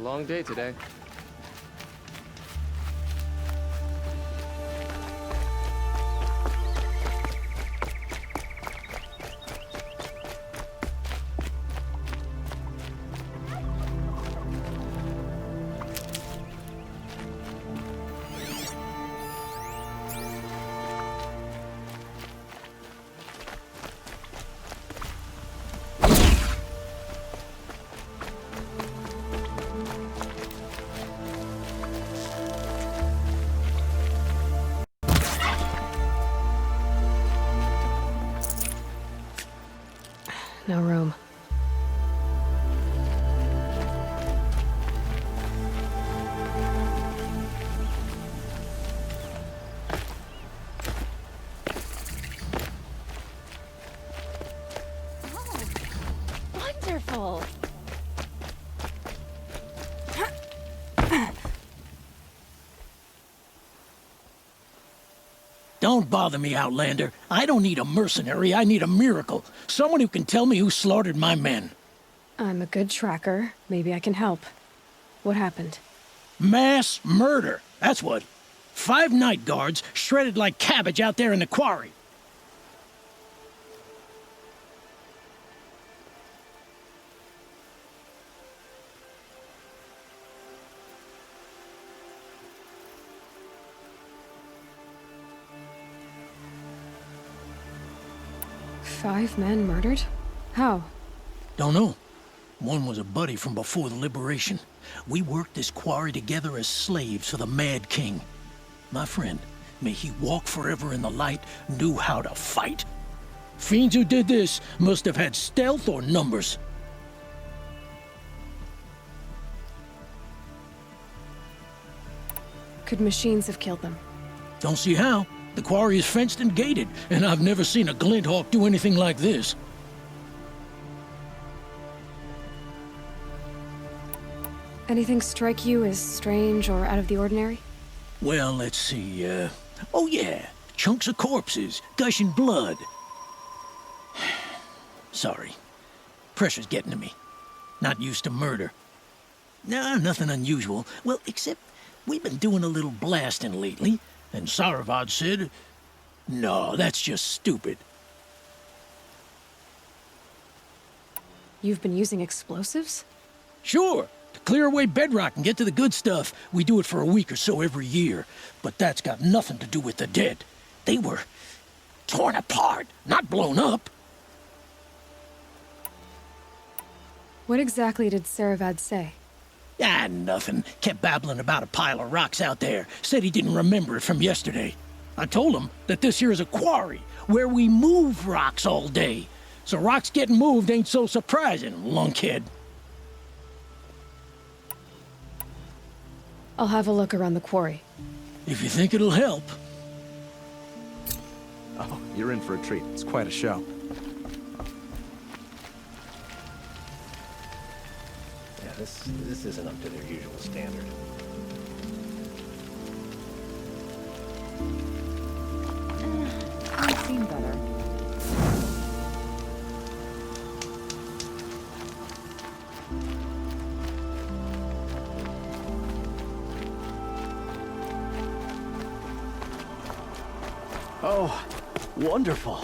long day today. No room. Oh, wonderful. Don't bother me, Outlander. I don't need a mercenary, I need a miracle. Someone who can tell me who slaughtered my men. I'm a good tracker. Maybe I can help. What happened? Mass murder, that's what. 5 night guards shredded like cabbage out there in the quarry. Five men murdered? How? Don't know. One was a buddy from before the liberation. We worked this quarry together as slaves for the Mad King. My friend, may he walk forever in the light, knew how to fight. Fiends who did this must have had stealth or numbers. Could machines have killed them? Don't see how. The quarry is fenced and gated, and I've never seen a glint hawk do anything like this. Anything strike you as strange or out of the ordinary? Well, let's see, oh yeah, chunks of corpses, gushing blood. Sorry. Pressure's getting to me. Not used to murder. Nah, nothing unusual. Well, except we've been doing a little blasting lately, and Saravad said, no, that's just stupid. You've been using explosives? Sure, to clear away bedrock and get to the good stuff. We do it for a week or so every year. But that's got nothing to do with the dead. They were torn apart, not blown up. What exactly did Saravad say? Ah, nothing. Kept babbling about a pile of rocks out there. Said he didn't remember it from yesterday. I told him that this here is a quarry, where we move rocks all day. So rocks getting moved ain't so surprising, lunkhead. I'll have a look around the quarry. If you think it'll help. Oh, you're in for a treat. It's quite a show. Yeah, this isn't up to their usual standard. I've seen better. Oh, wonderful.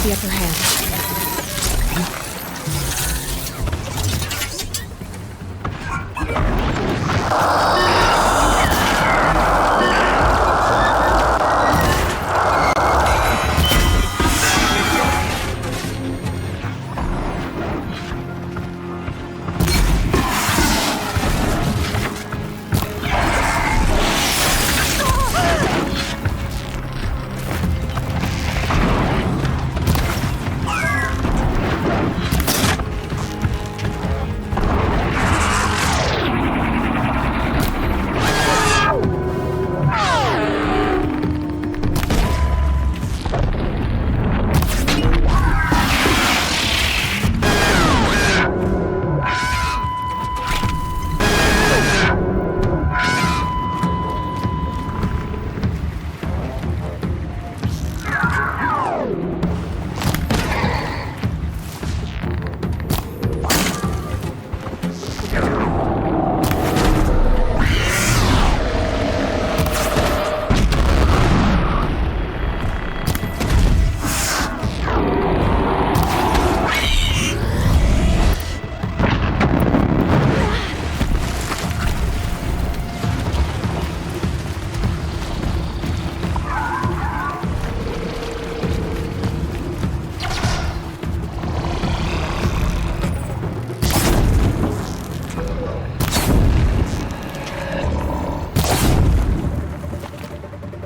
the upper hand.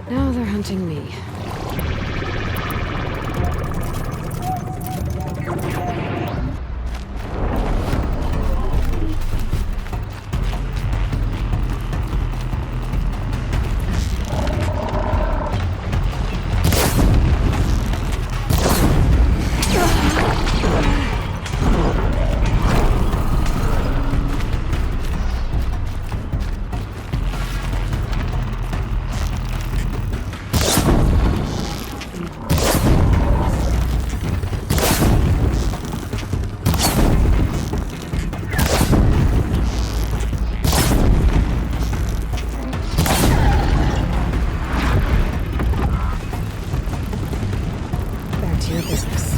Now they're hunting me. Back to your business.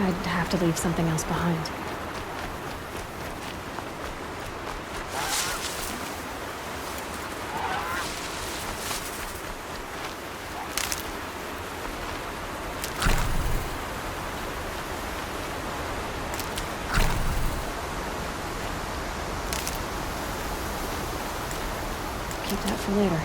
I'd have to leave something else behind. Keep that for later.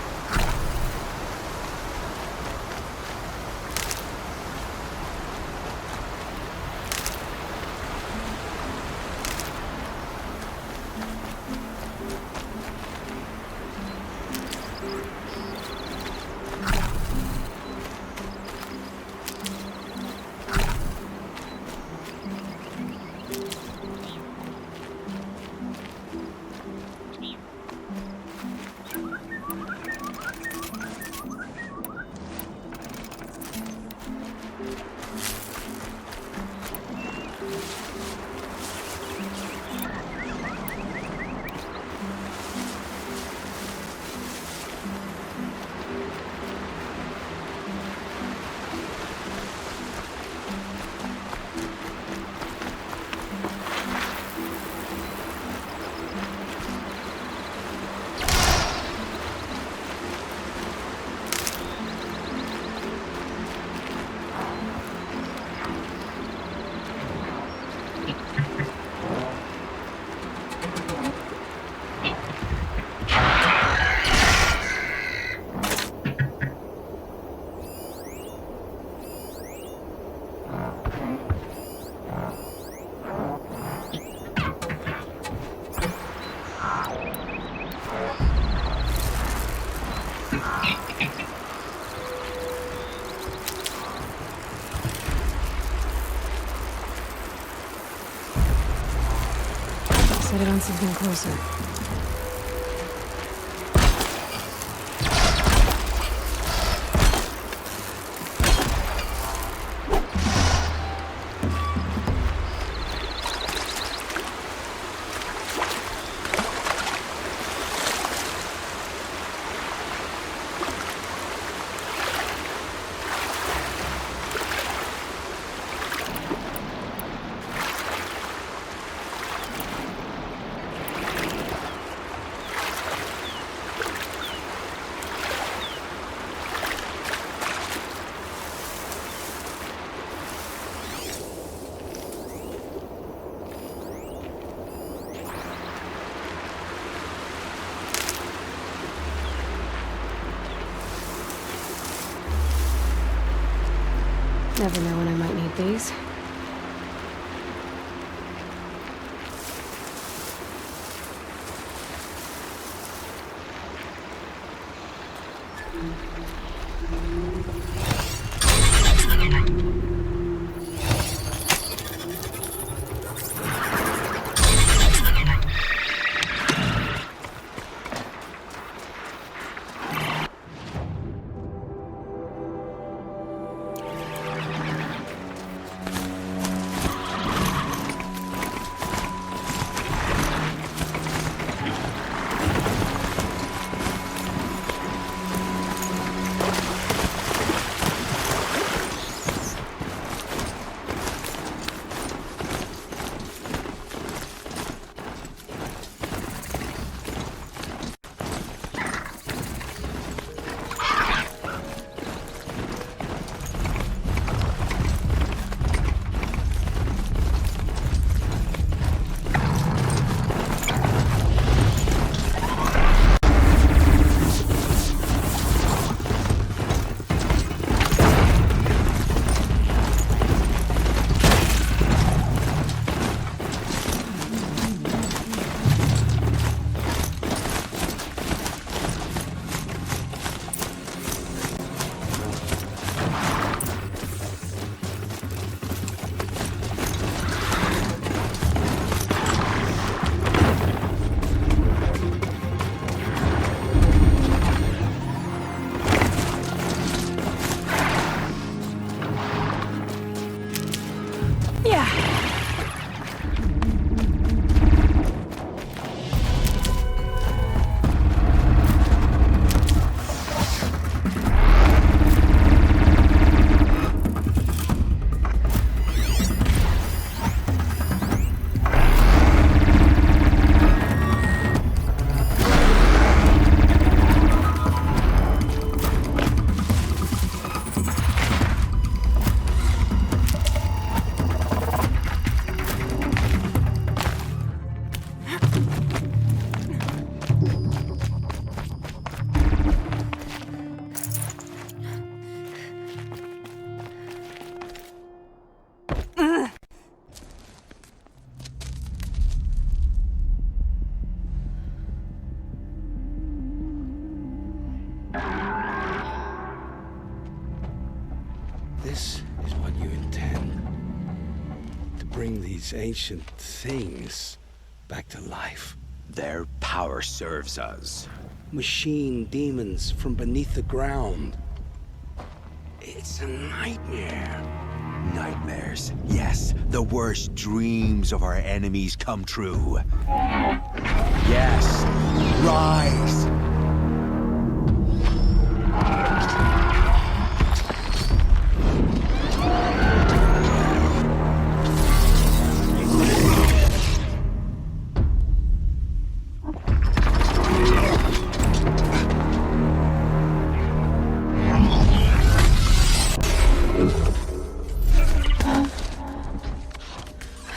Set it on something closer. Never know when I might need these. these ancient things back to life. Their power serves us. Machine demons from beneath the ground. It's a nightmare. Nightmares. Yes, the worst dreams of our enemies come true. Yes, rise!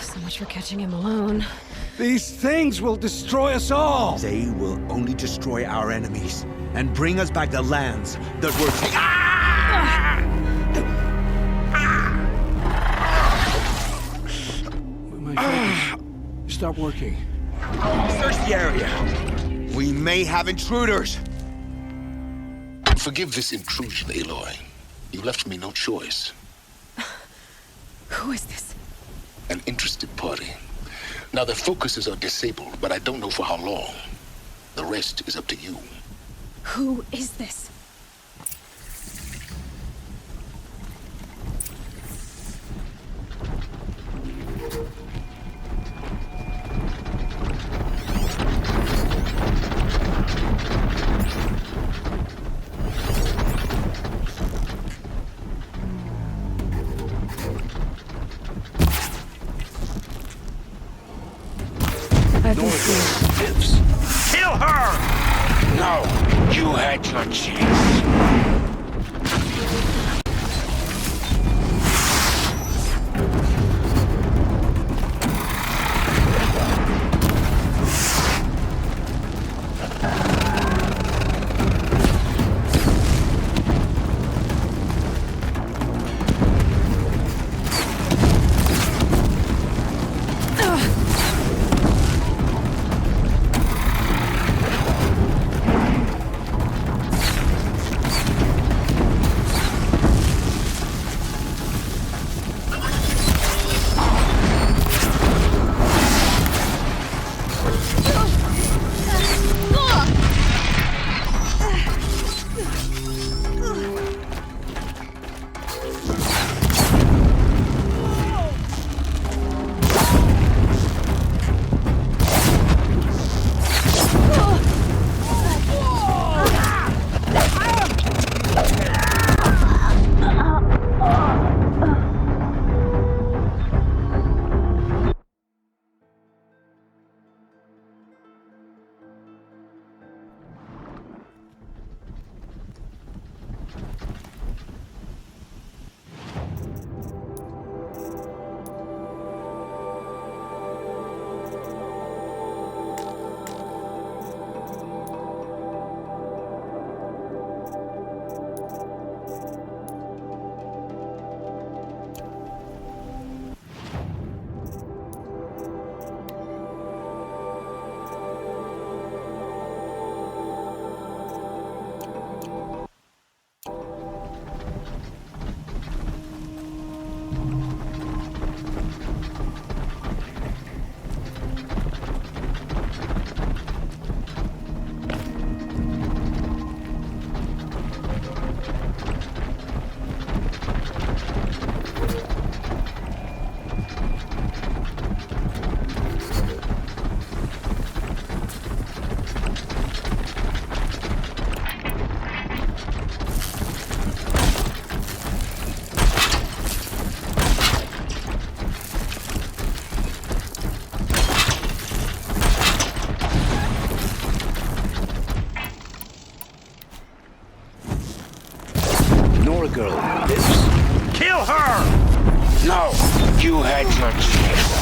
So much for catching him alone. These things will destroy us all! They will only destroy our enemies and bring us back the lands that were taken. My focus. Stop working. Search the area. We may have intruders. Forgive this intrusion, Aloy. You left me no choice. Who is this? An interested party. Now, their focuses are disabled, but I don't know for how long. The rest is up to you. Who is this? I've been seeing. Kill her! No! You had your chance. Girl lives. Kill her! No! You had your chance.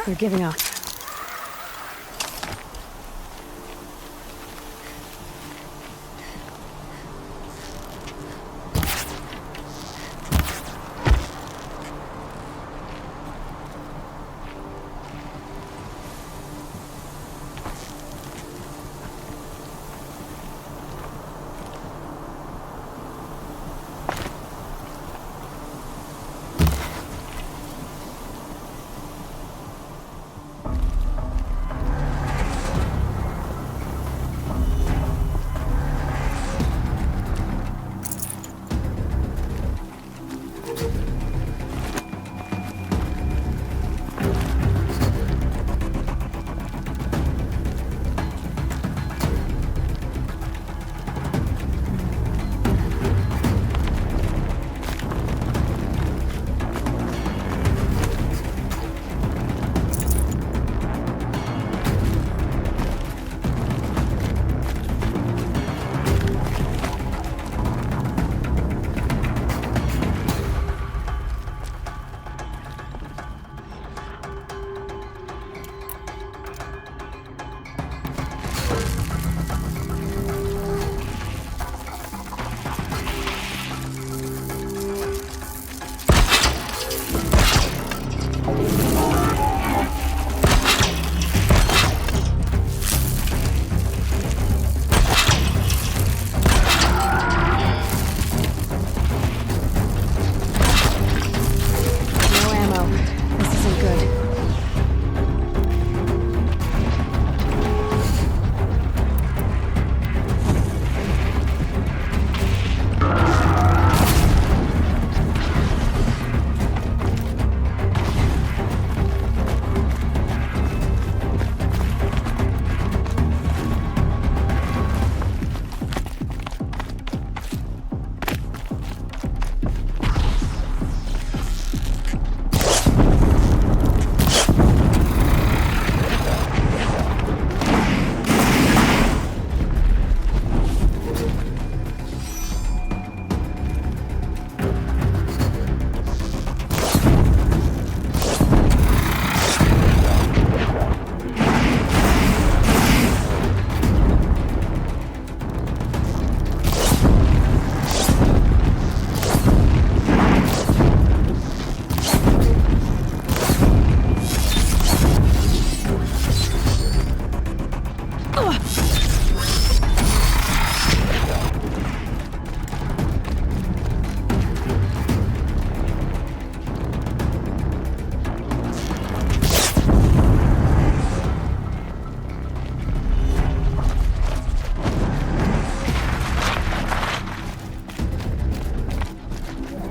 They're giving up.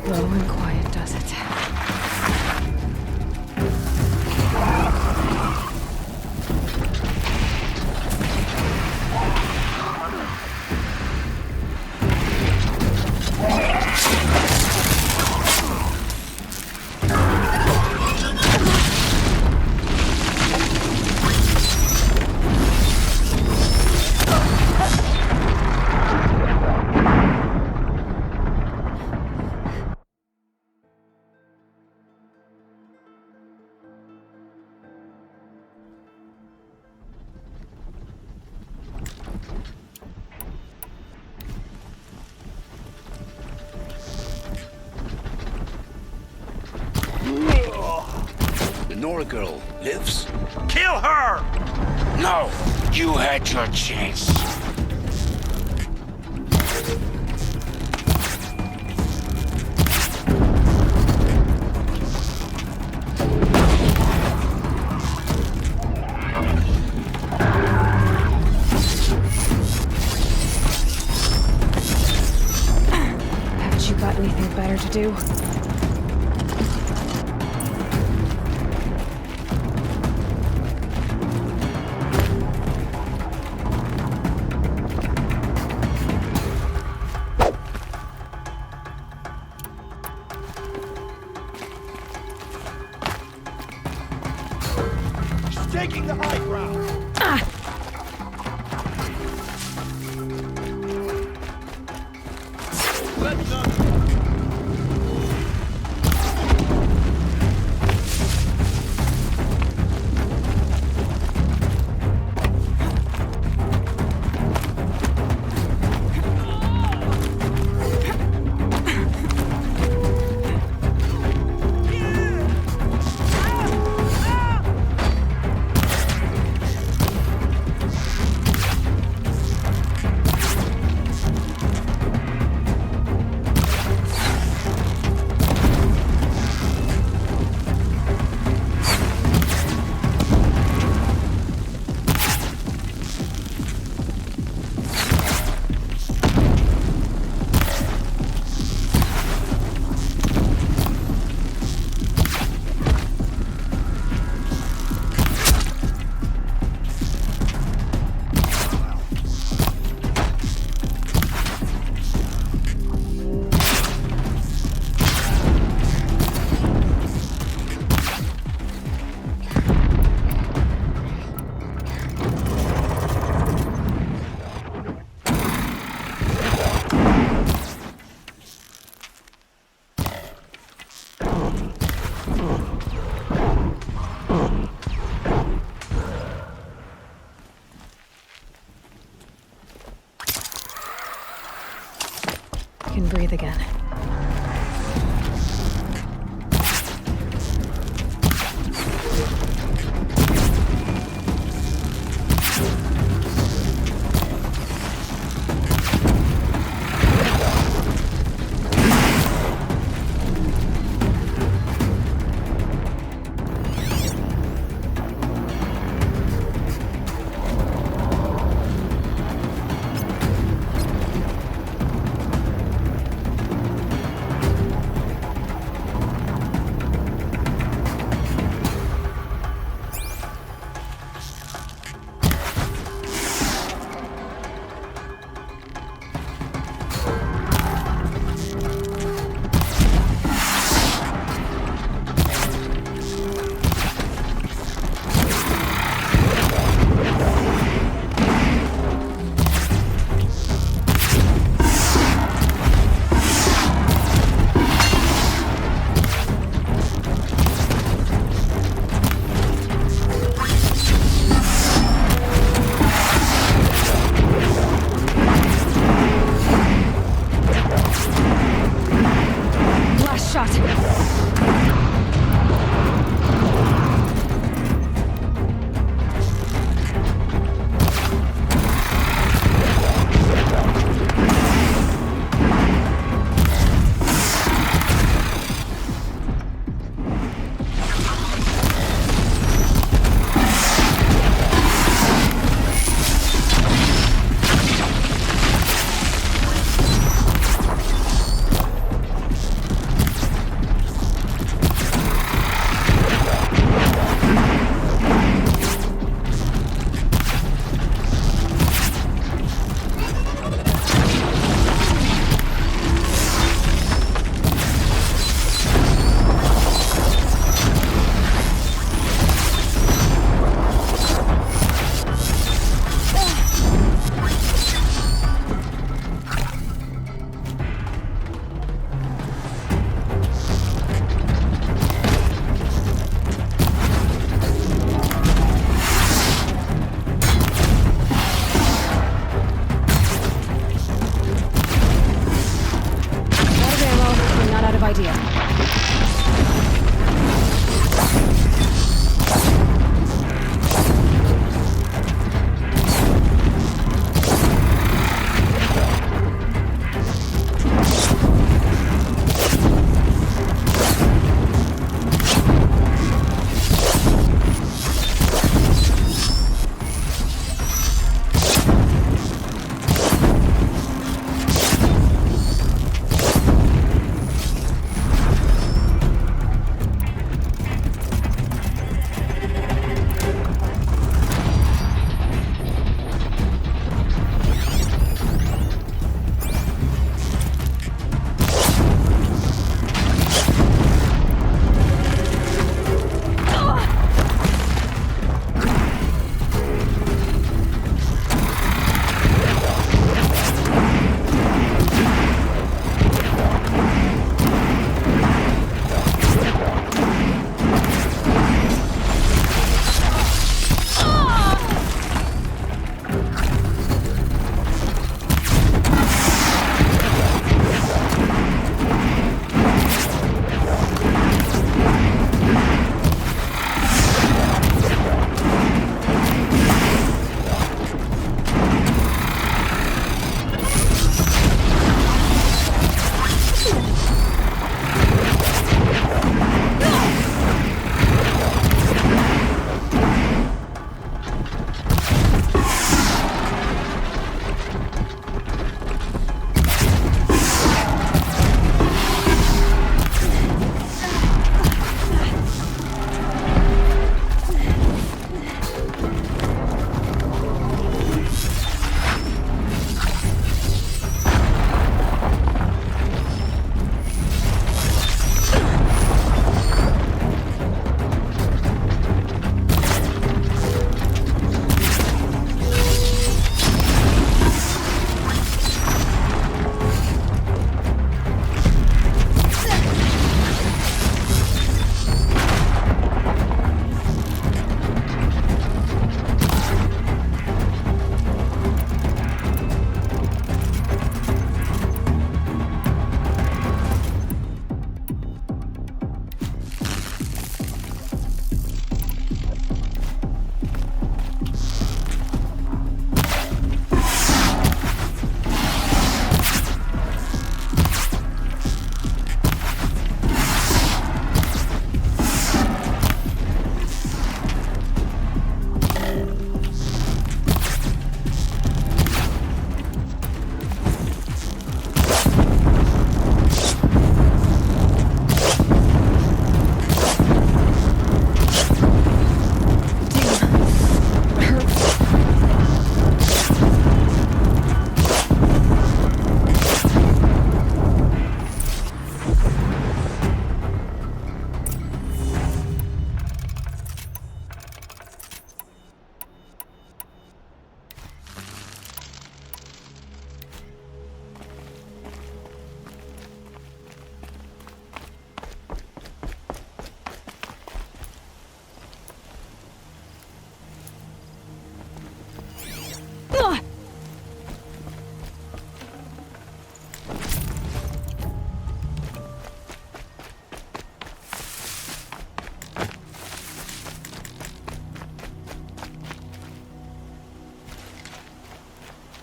Low and quiet does it. The Nora girl lives? Kill her! No! You had your chance. Haven't you got anything better to do? Taking the high ground! Can breathe again.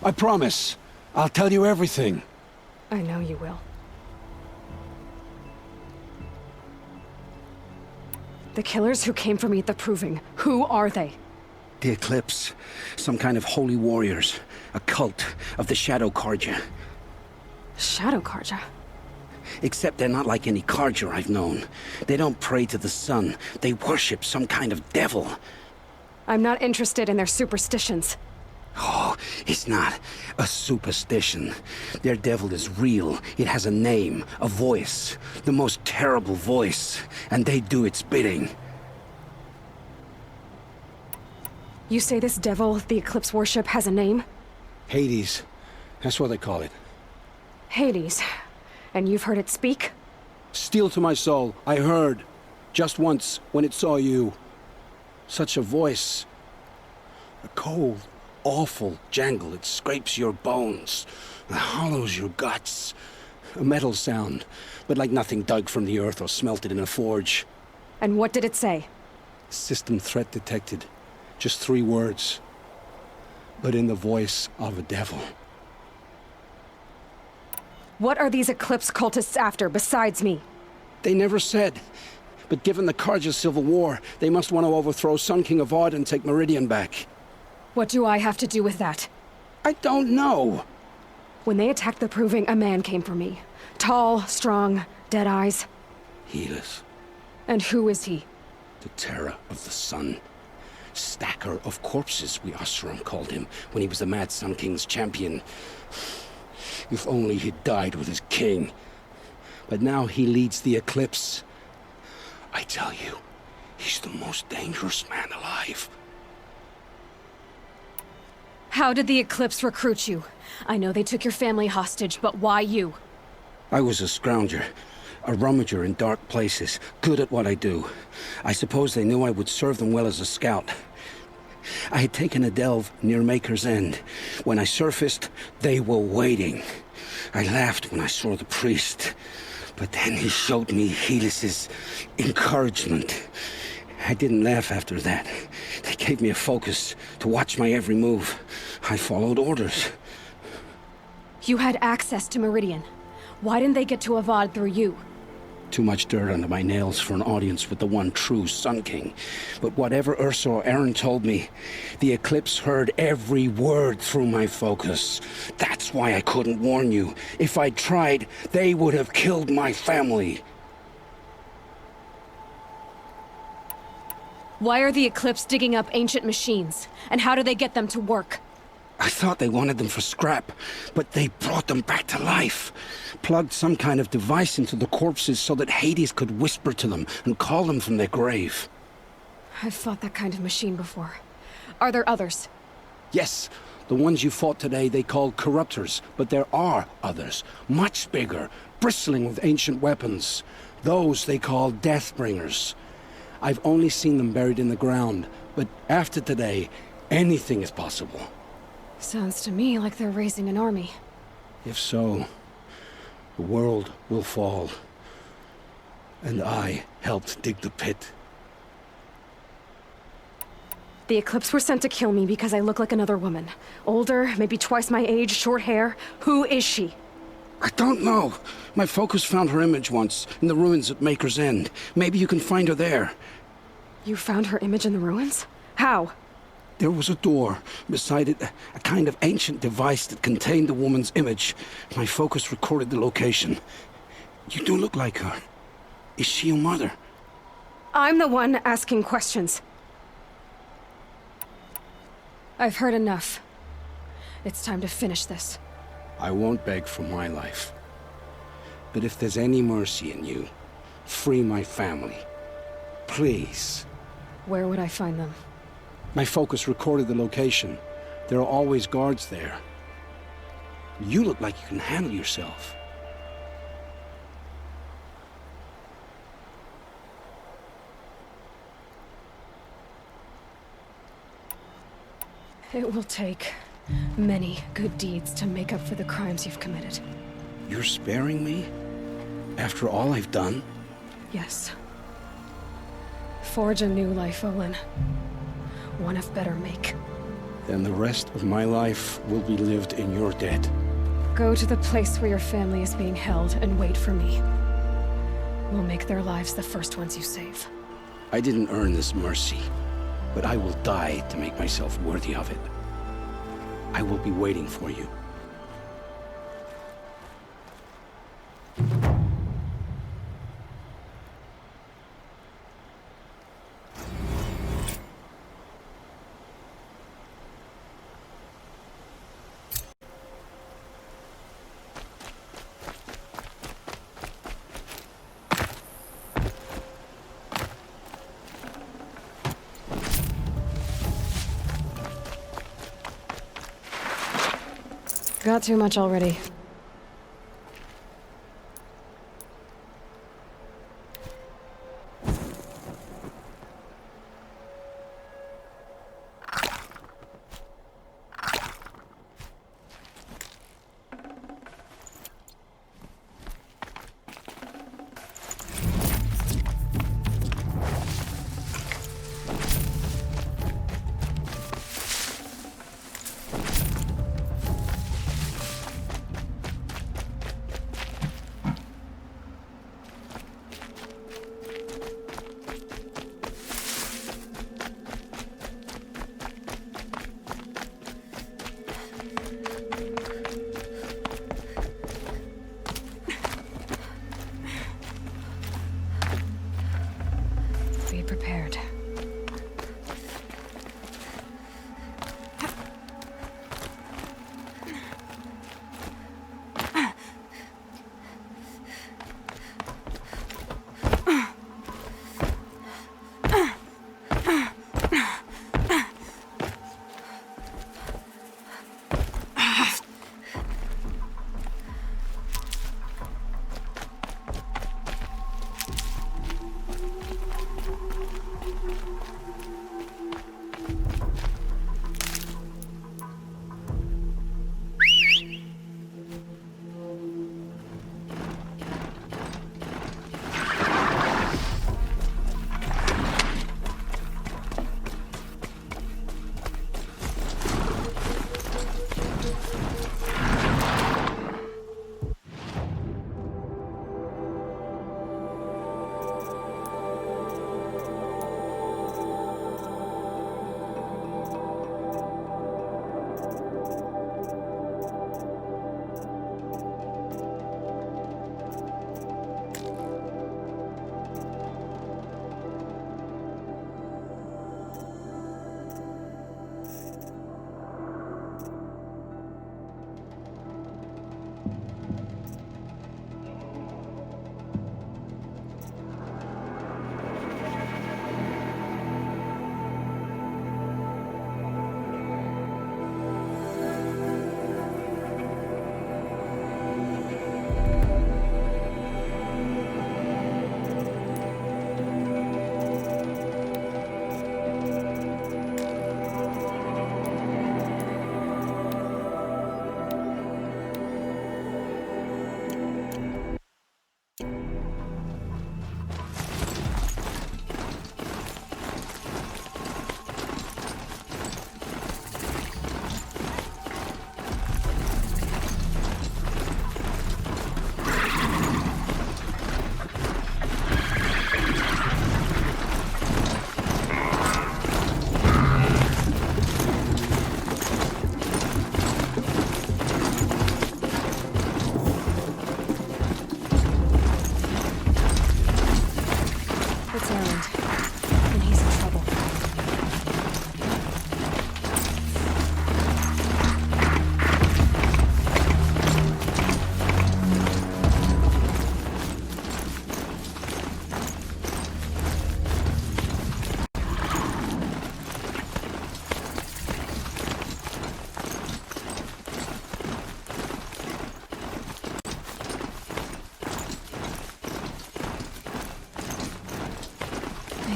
I promise. I'll tell you everything. I know you will. The killers who came for me at the Proving, who are they? The Eclipse. Some kind of holy warriors. A cult of the Shadow Carja. Shadow Carja? Except they're not like any Carja I've known. They don't pray to the sun. They worship some kind of devil. I'm not interested in their superstitions. Oh, it's not a superstition. Their devil is real. It has a name, a voice. The most terrible voice. And they do its bidding. You say this devil the Eclipse worship has a name? Hades. That's what they call it. Hades. And you've heard it speak? Steel to my soul. I heard. Just once, when it saw you. Such a voice. A cold, awful jangle. It scrapes your bones. It hollows your guts. A metal sound, but like nothing dug from the earth or smelted in a forge. And what did it say? System threat detected. Just 3 words. But in the voice of a devil. What are these Eclipse cultists after, besides me? They never said. But given the Carja civil war, they must want to overthrow Sun King of Odd and take Meridian back. What do I have to do with that? I don't know. When they attacked the Proving, a man came for me. Tall, strong, dead eyes. Helis, And who is he? the terror of the sun. Stacker of corpses, we Oseram called him, when he was the Mad Sun King's champion. If only he'd died with his king. But now he leads the Eclipse. I tell you, he's the most dangerous man alive. How did the Eclipse recruit you? I know they took your family hostage, but why you? I was a scrounger, a rummager in dark places, good at what I do. I suppose they knew I would serve them well as a scout. I had taken a delve near Maker's End. When I surfaced, they were waiting. I laughed when I saw the priest, but then he showed me Helis's encouragement. I didn't laugh after that. They gave me a focus to watch my every move. I followed orders. You had access to Meridian. Why didn't they get to Avad through you? Too much dirt under my nails for an audience with the one true Sun King. But whatever Ursa or Aaron told me, the Eclipse heard every word through my focus. That's why I couldn't warn you. If I'd tried, they would have killed my family. Why are the Eclipse digging up ancient machines? And how do they get them to work? I thought they wanted them for scrap, but they brought them back to life. Plugged some kind of device into the corpses so that Hades could whisper to them and call them from their grave. I've fought that kind of machine before. Are there others? Yes, the ones you fought today they called corruptors, but there are others, much bigger, bristling with ancient weapons. Those they call Deathbringers. I've only seen them buried in the ground, but after today, anything is possible. Sounds to me like they're raising an army. If so, the world will fall. And I helped dig the pit. The Eclipse were sent to kill me because I look like another woman. Older, maybe twice my age, short hair. Who is she? I don't know. My focus found her image once, in the ruins at Maker's End. Maybe you can find her there. You found her image in the ruins? How? There was a door. Beside it, a kind of ancient device that contained the woman's image. My focus recorded the location. You do look like her. Is she your mother? I'm the one asking questions. I've heard enough. It's time to finish this. I won't beg for my life. But if there's any mercy in you, free my family. Please. Where would I find them? My focus recorded the location. There are always guards there. You look like you can handle yourself. It will take many good deeds to make up for the crimes you've committed. You're sparing me? After all I've done? Yes. Forge a new life, Olin. One of better make. then the rest of my life will be lived in your debt. Go to the place where your family is being held and wait for me. We'll make their lives the first ones you save. I didn't earn this mercy, but I will die to make myself worthy of it. I will be waiting for you. Got too much already. Be prepared.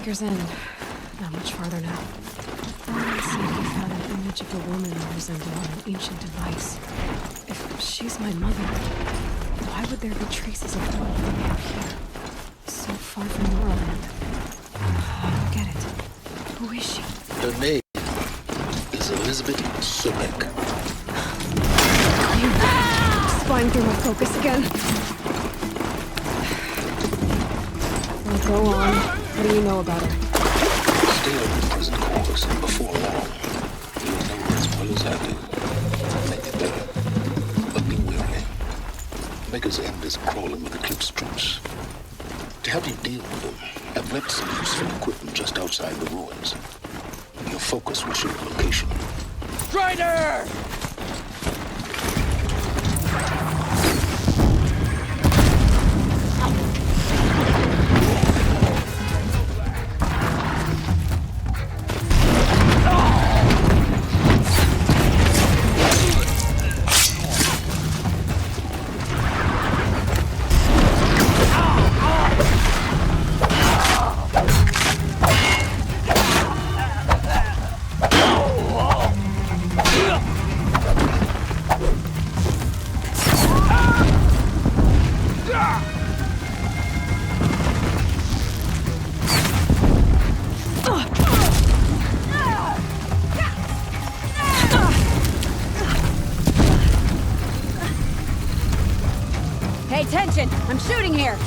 Baker's End. Not much farther now. I see he found an image of a woman represented on an ancient device. If she's my mother, why would there be traces of blood living out here? So far from Norland. I don't get it. Who is she? Her name is Elizabeth Sobek. Spying through my focus again. Well, go on. What do you know about her? Stay on the present course, and before long, you'll know her as well as I do. Maybe better, but be wary. Maker's End is crawling with Eclipse troops. To help you deal with them, I've left some useful equipment just outside the ruins. Your focus will show the location. Strider! Pay attention! I'm shooting here!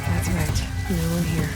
That's right. No one here.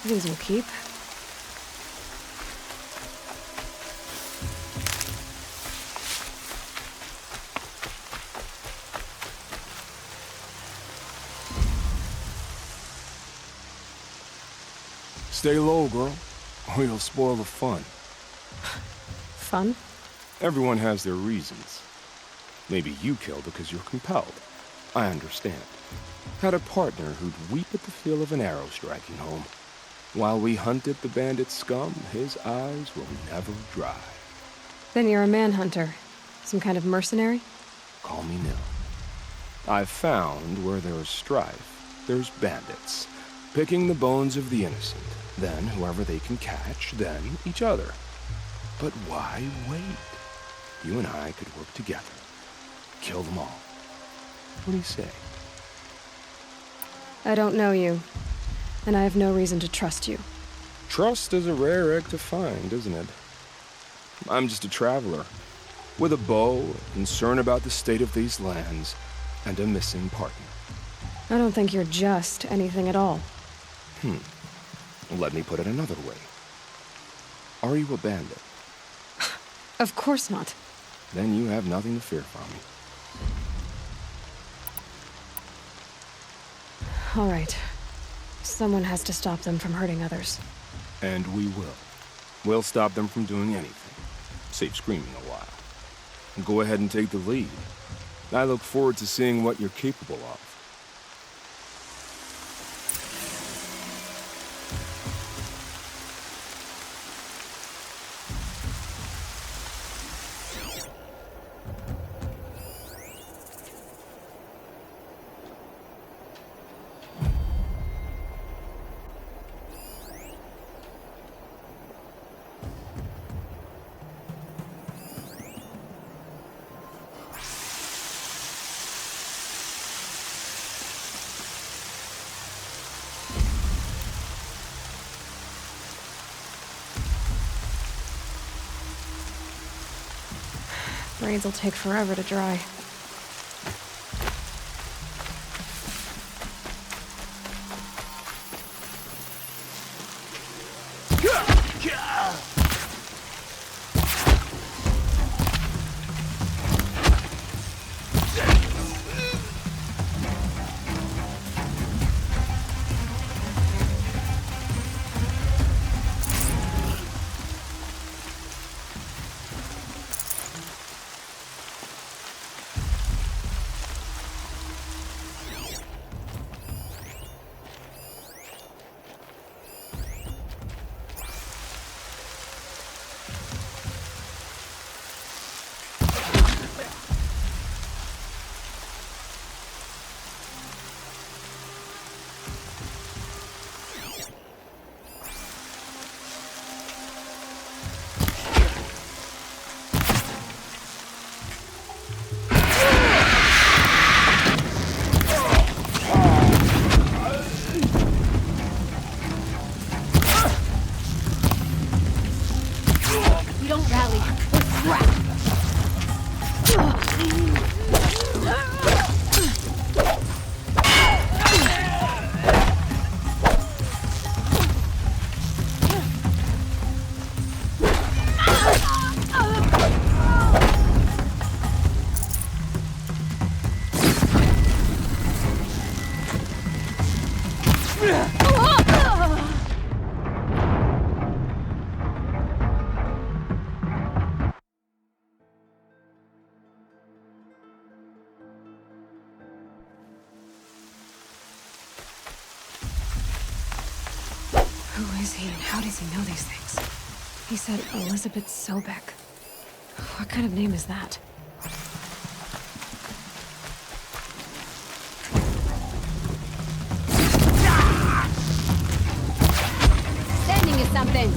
These will keep. Stay low, girl, or you'll spoil the fun. Fun? Everyone has their reasons. Maybe you kill because you're compelled. I understand. Had a partner who'd weep at the feel of an arrow striking home. While we hunted the bandit scum, his eyes will never dry. Then you're a manhunter. Some kind of mercenary? Call me Nil. I've found where there is strife, there's bandits, picking the bones of the innocent. Then whoever they can catch, then each other. But why wait? You and I could work together. Kill them all. What do you say? I don't know you, and I have no reason to trust you. Trust is a rare egg to find, isn't it? I'm just a traveler, with a bow, a concern about the state of these lands, and a missing partner. I don't think you're just anything at all. Let me put it another way. Are you a bandit? Of course not. Then you have nothing to fear from me. All right. Someone has to stop them from hurting others. And we will. We'll stop them from doing anything, save screaming a while. Go ahead and take the lead. I look forward to seeing what you're capable of. Braids will take forever to dry. Who is he and how does he know these things? He said Elizabeth Sobek. What kind of name is that? Sending you something.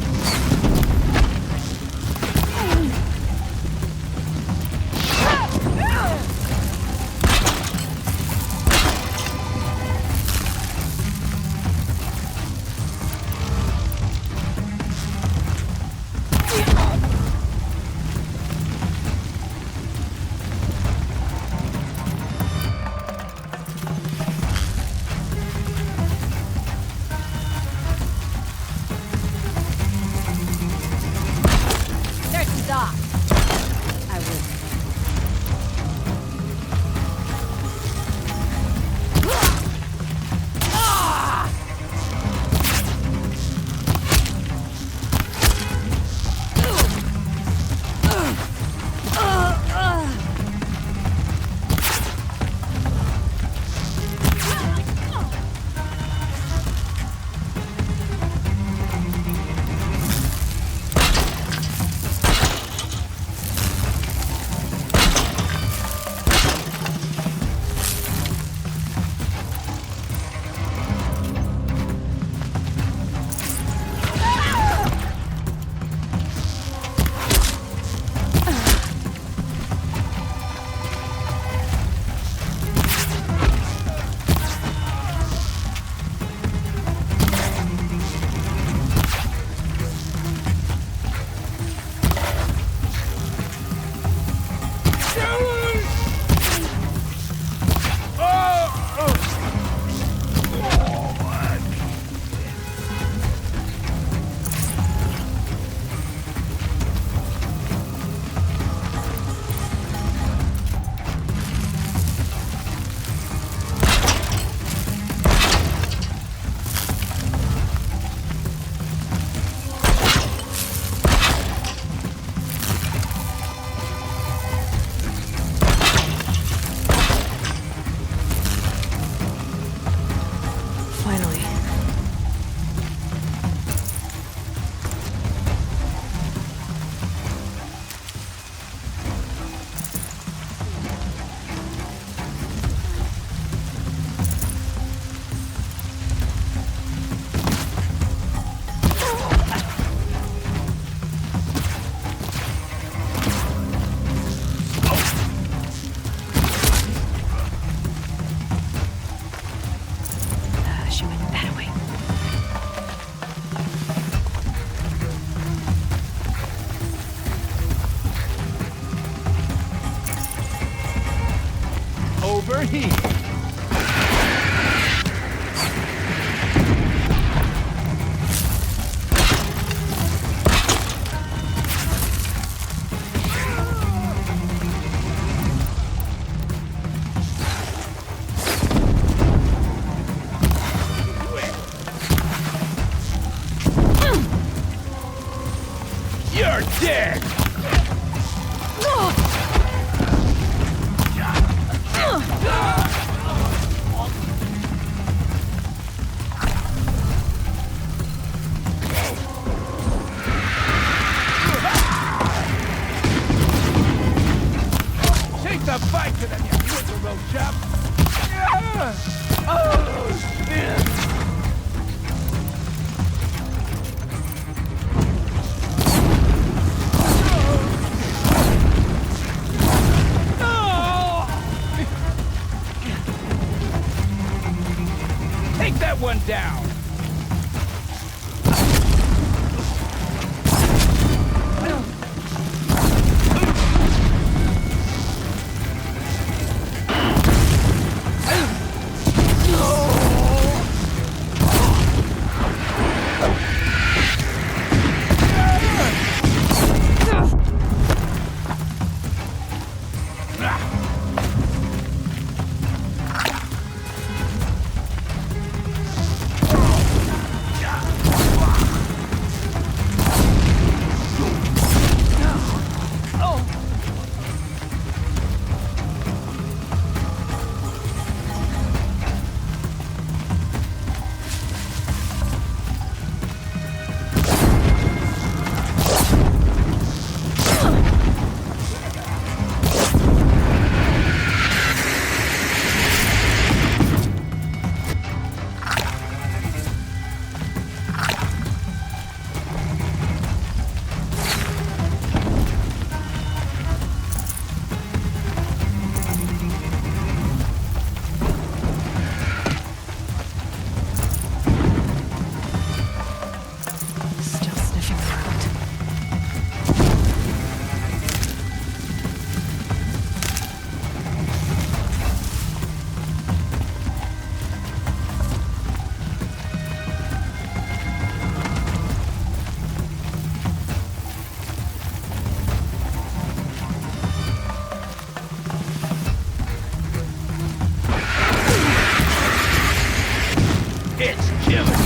She went that way. Over here. You're dead! Take the fight to them, you little road chap! Oh, man. Take that one down! Still sniffing around. It's killing!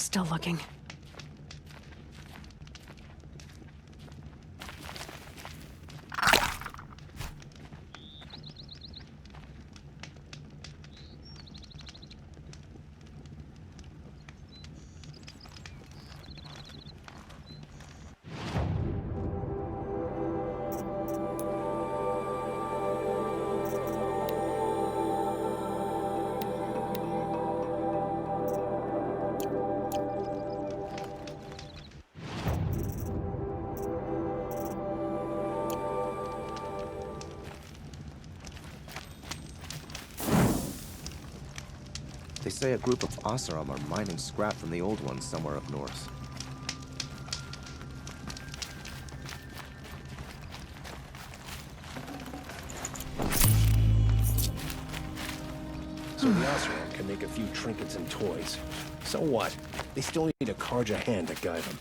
Still looking. They say a group of Oseram are mining scrap from the old ones somewhere up north. So the Oseram can make a few trinkets and toys. So what? They still need a Karja hand to guide them.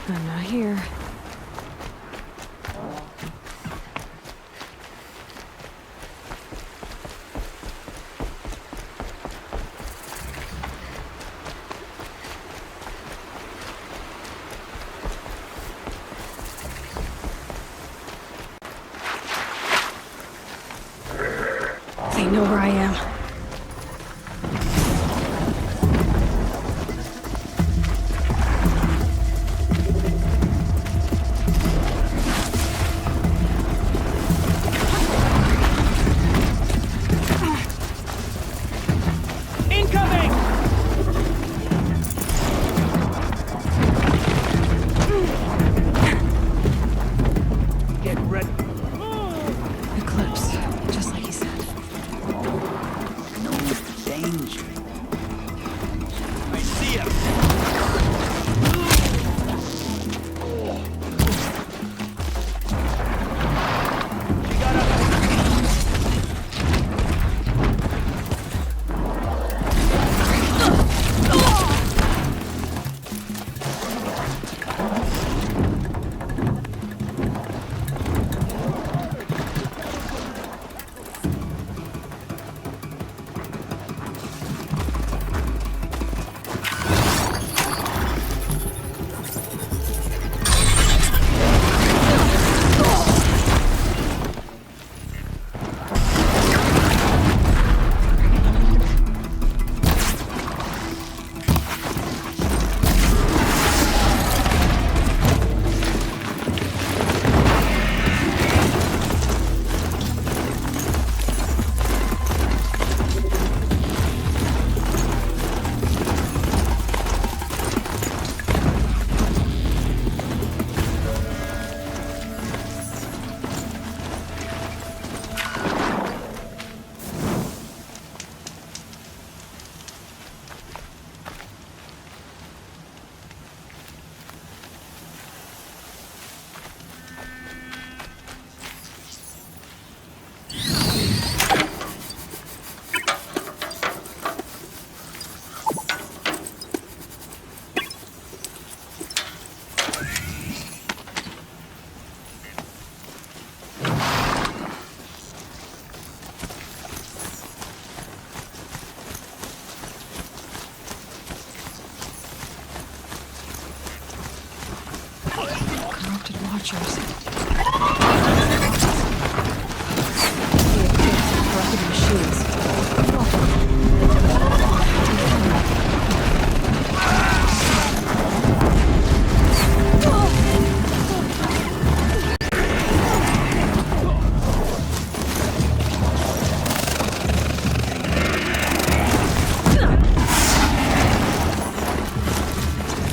I'm not here. They know where I am.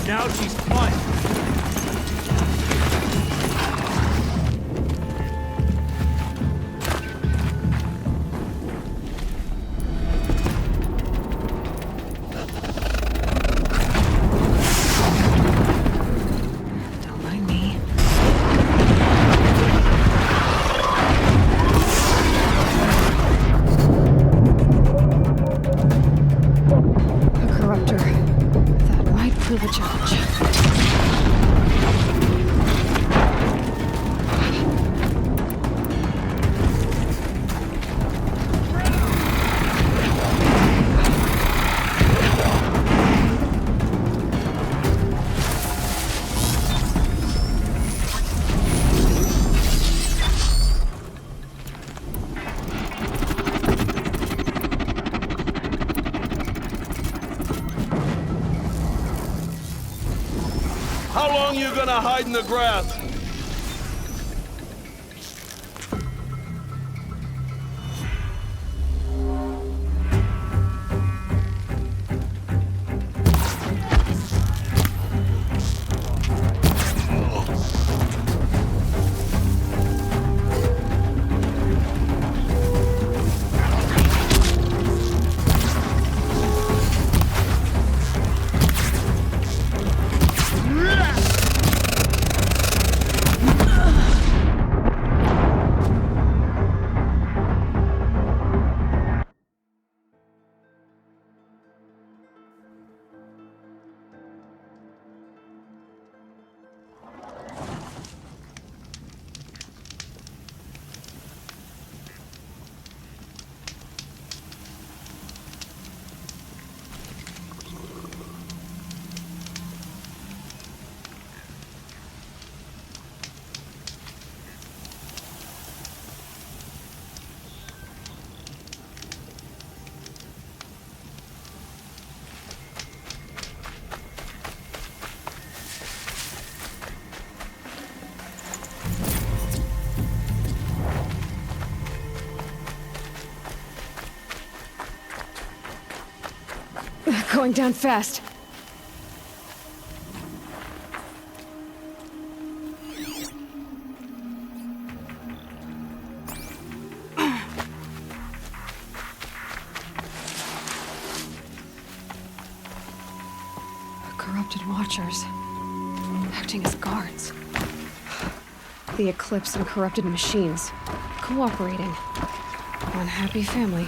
Now she's flying. Don't mind me. A corruptor. That might prove a challenge. How long you gonna hide in the grass? Going down fast. Corrupted watchers. Acting as guards. The Eclipse and corrupted machines. Cooperating. One happy family.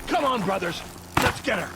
Come on, brothers. Let's get her.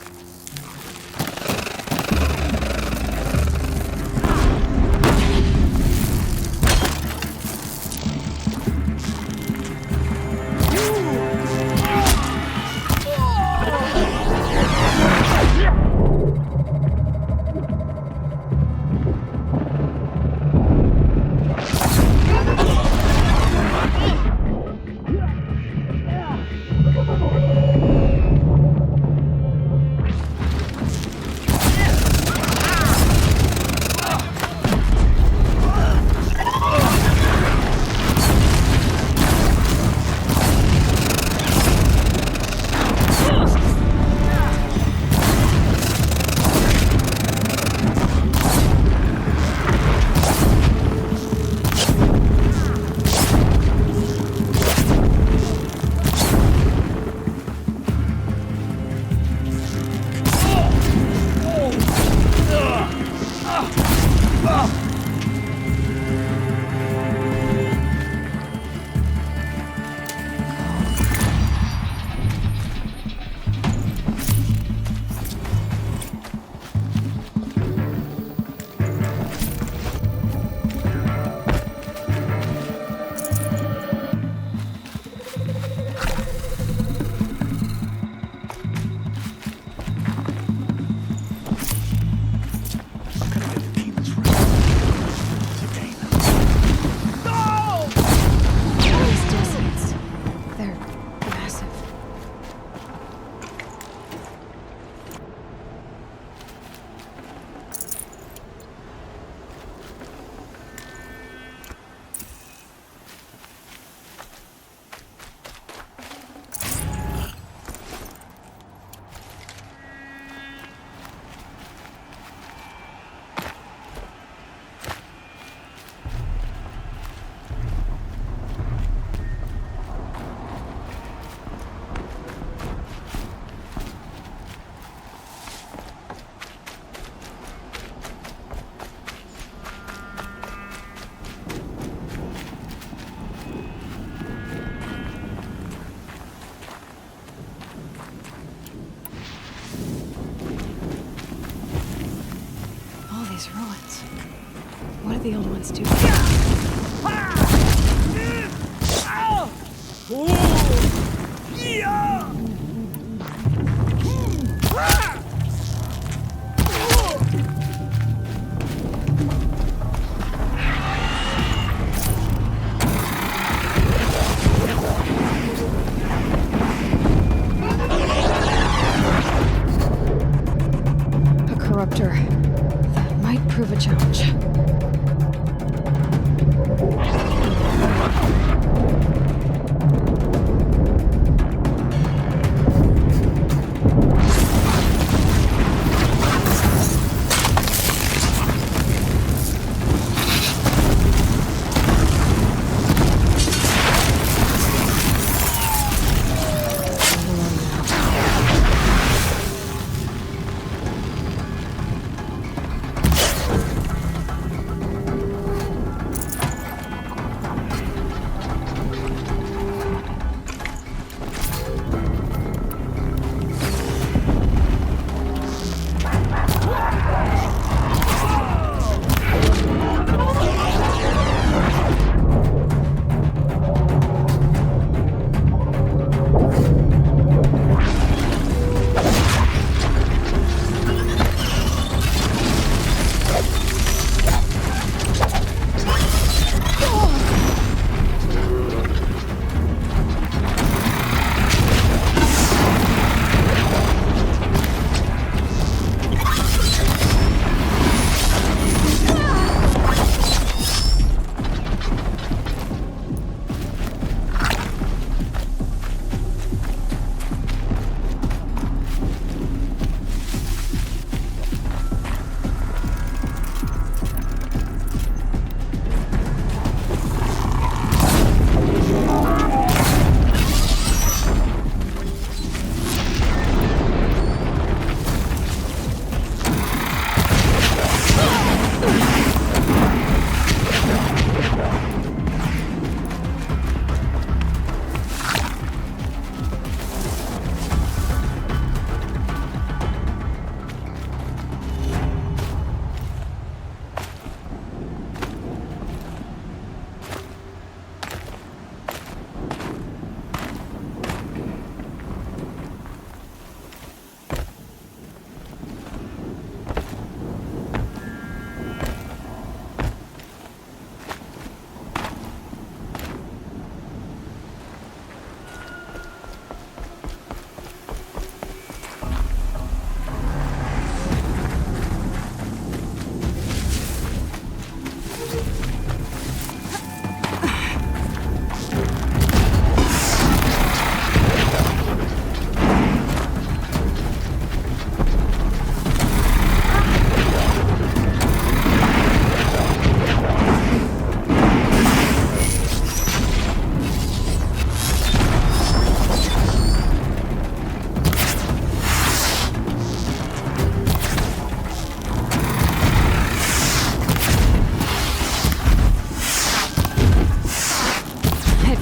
What did the old ones do? A corruptor. That might prove a challenge.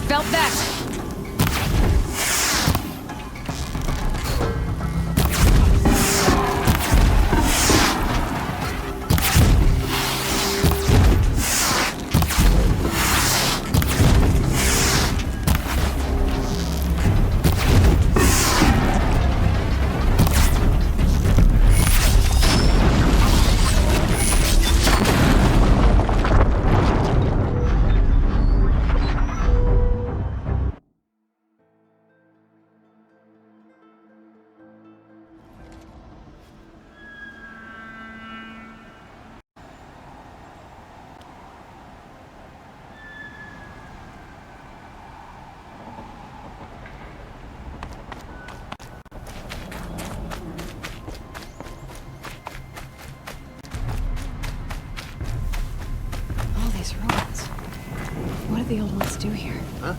Felt that! These robots. What did the old ones do here? Huh?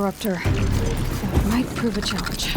interrupt her. That might prove a challenge.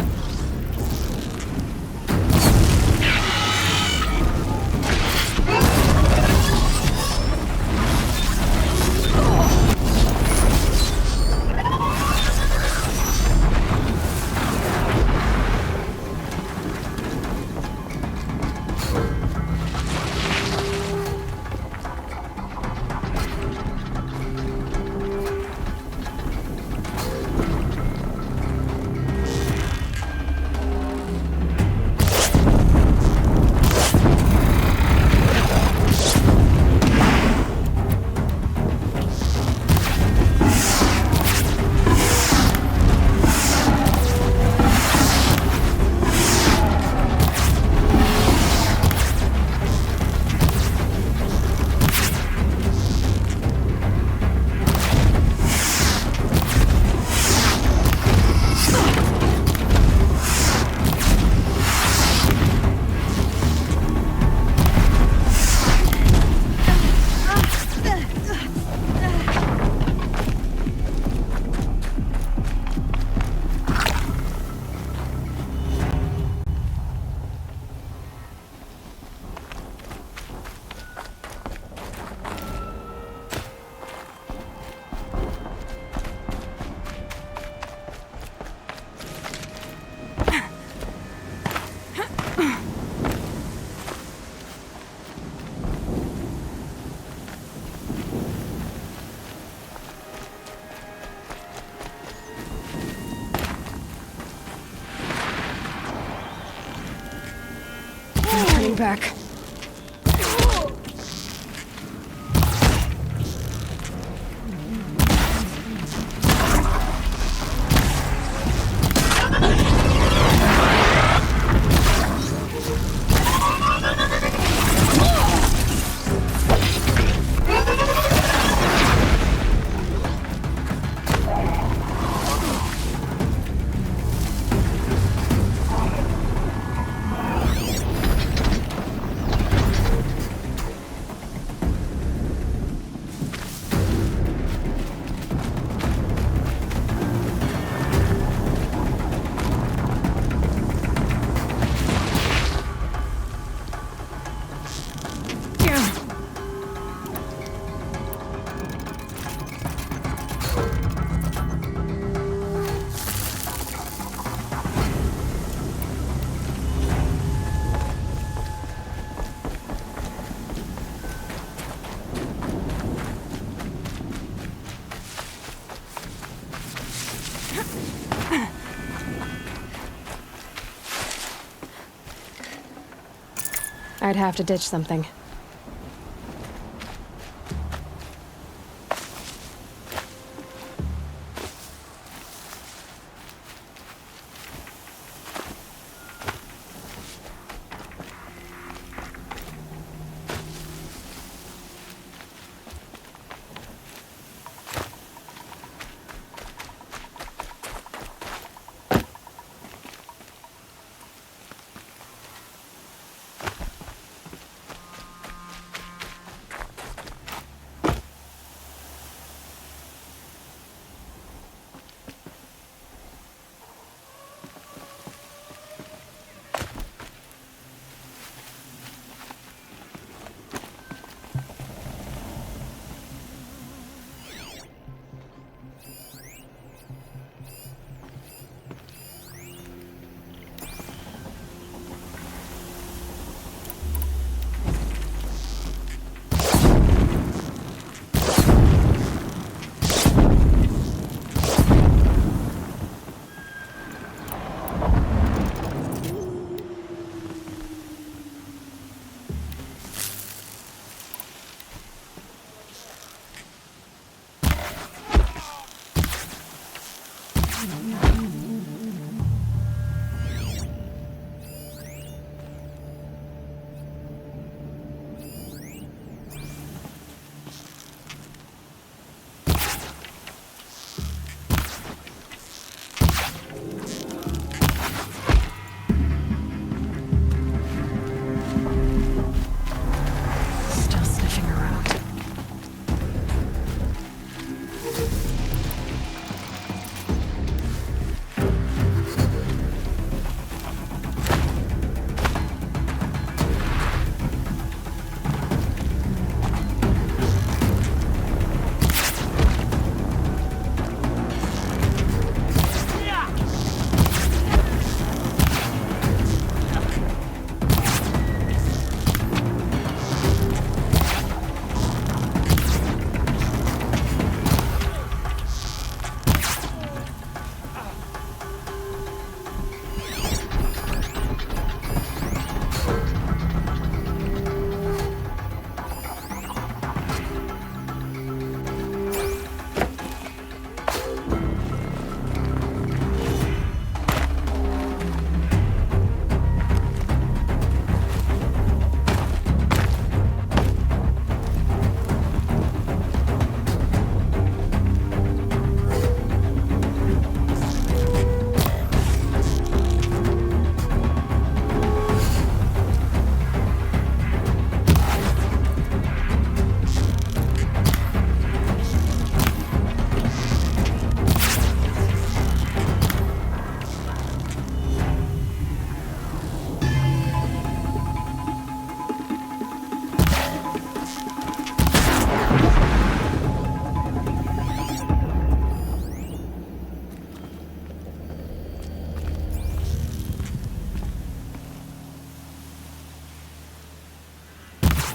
Back. I'd have to ditch something.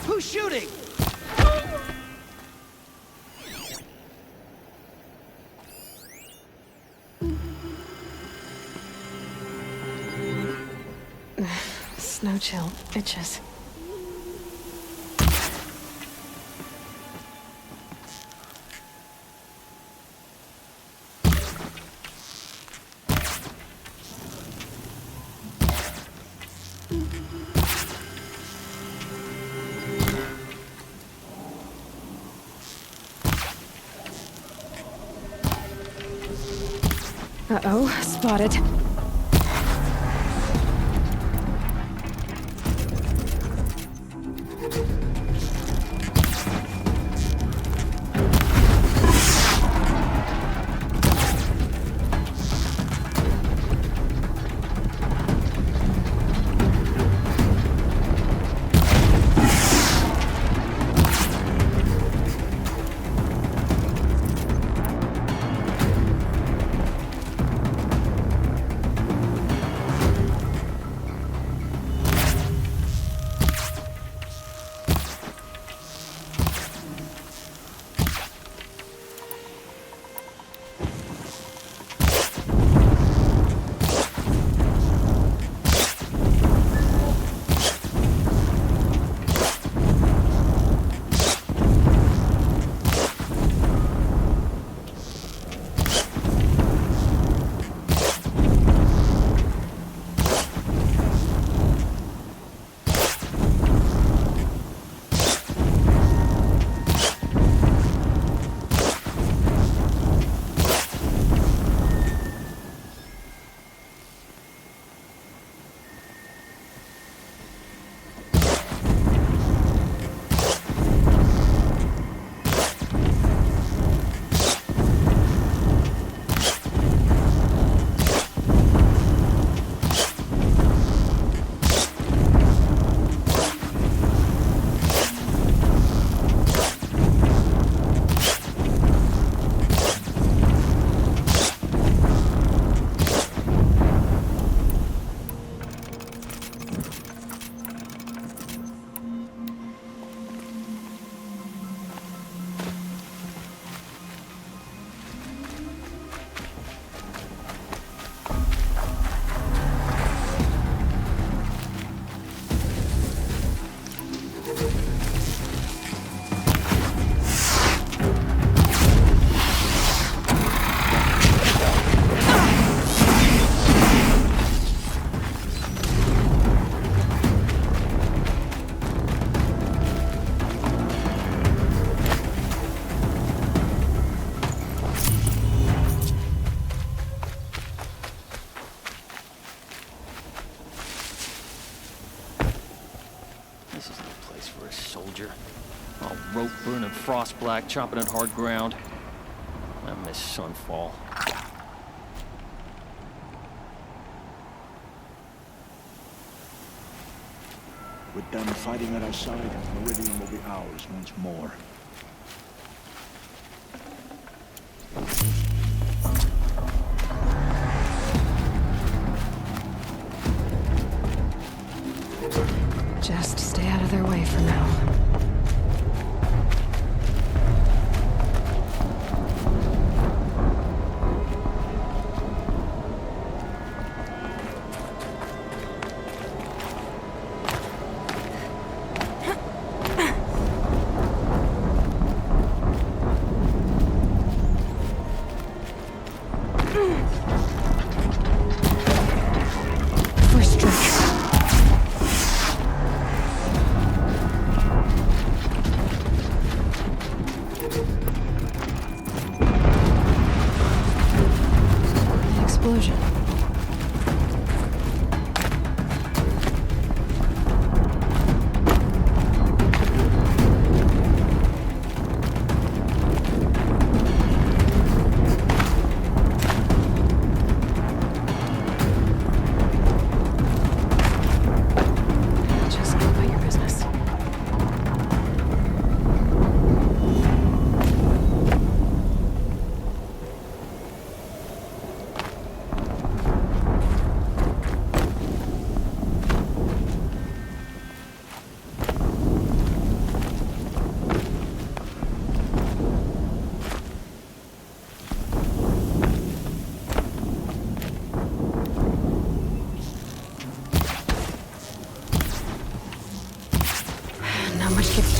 Who's shooting? Snow chill. Itches. Uh-oh, spotted. All rope burning frost black, chomping at hard ground. I miss Sunfall. With them fighting at our side, Meridian will be ours once more. Just stay out of their way for now. First strike.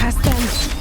past them.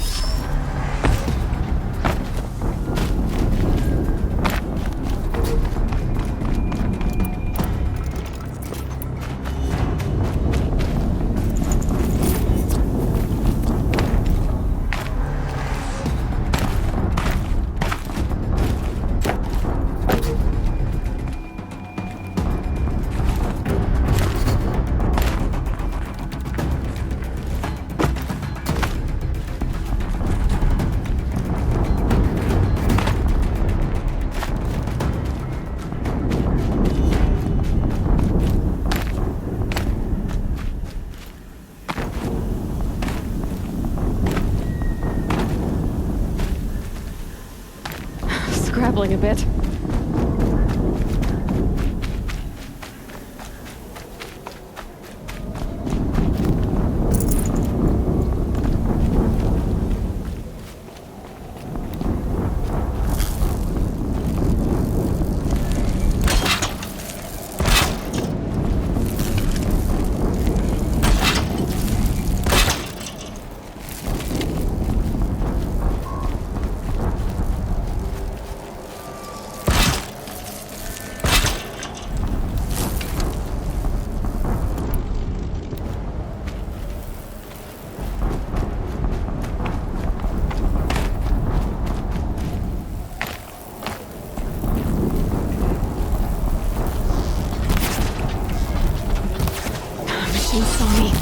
Scrabbling a bit. Machine saw me.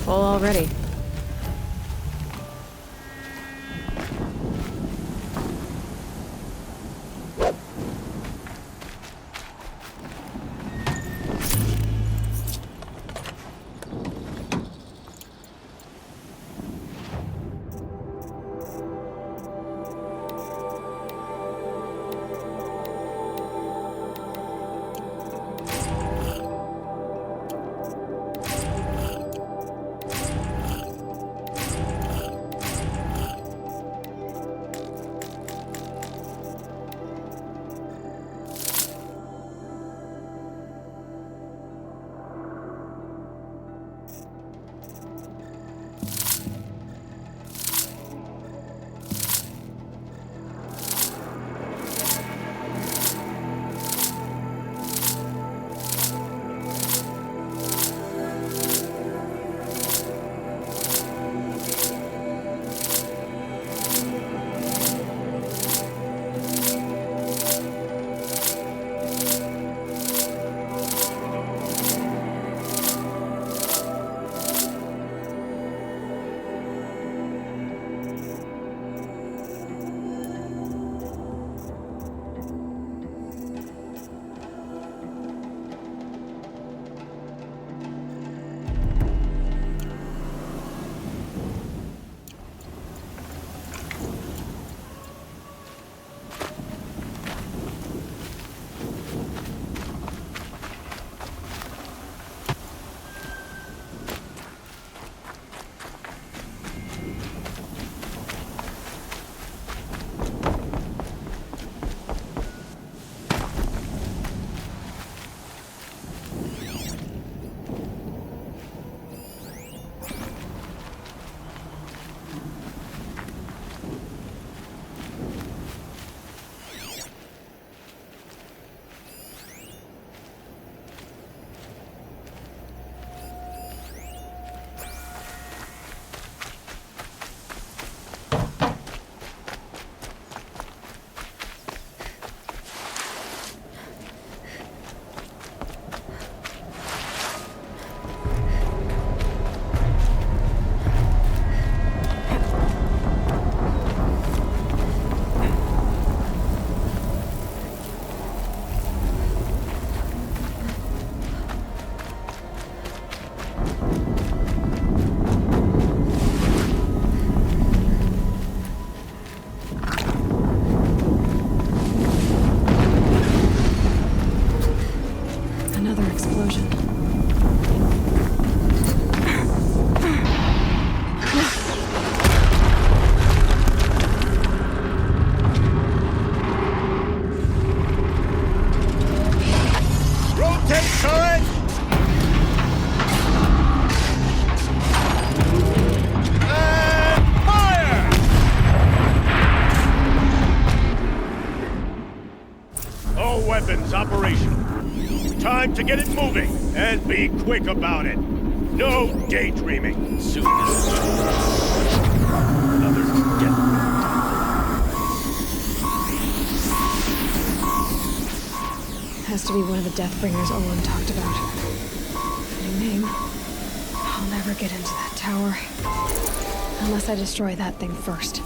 Full already. Another explosion. Rotate turret! And fire! All weapons operational. Time to get it moving, and be quick about it. No daydreaming. Soon this is another death. Has to be one of the Deathbringers Owen talked about. New name. I'll never get into that tower. Unless I destroy that thing first.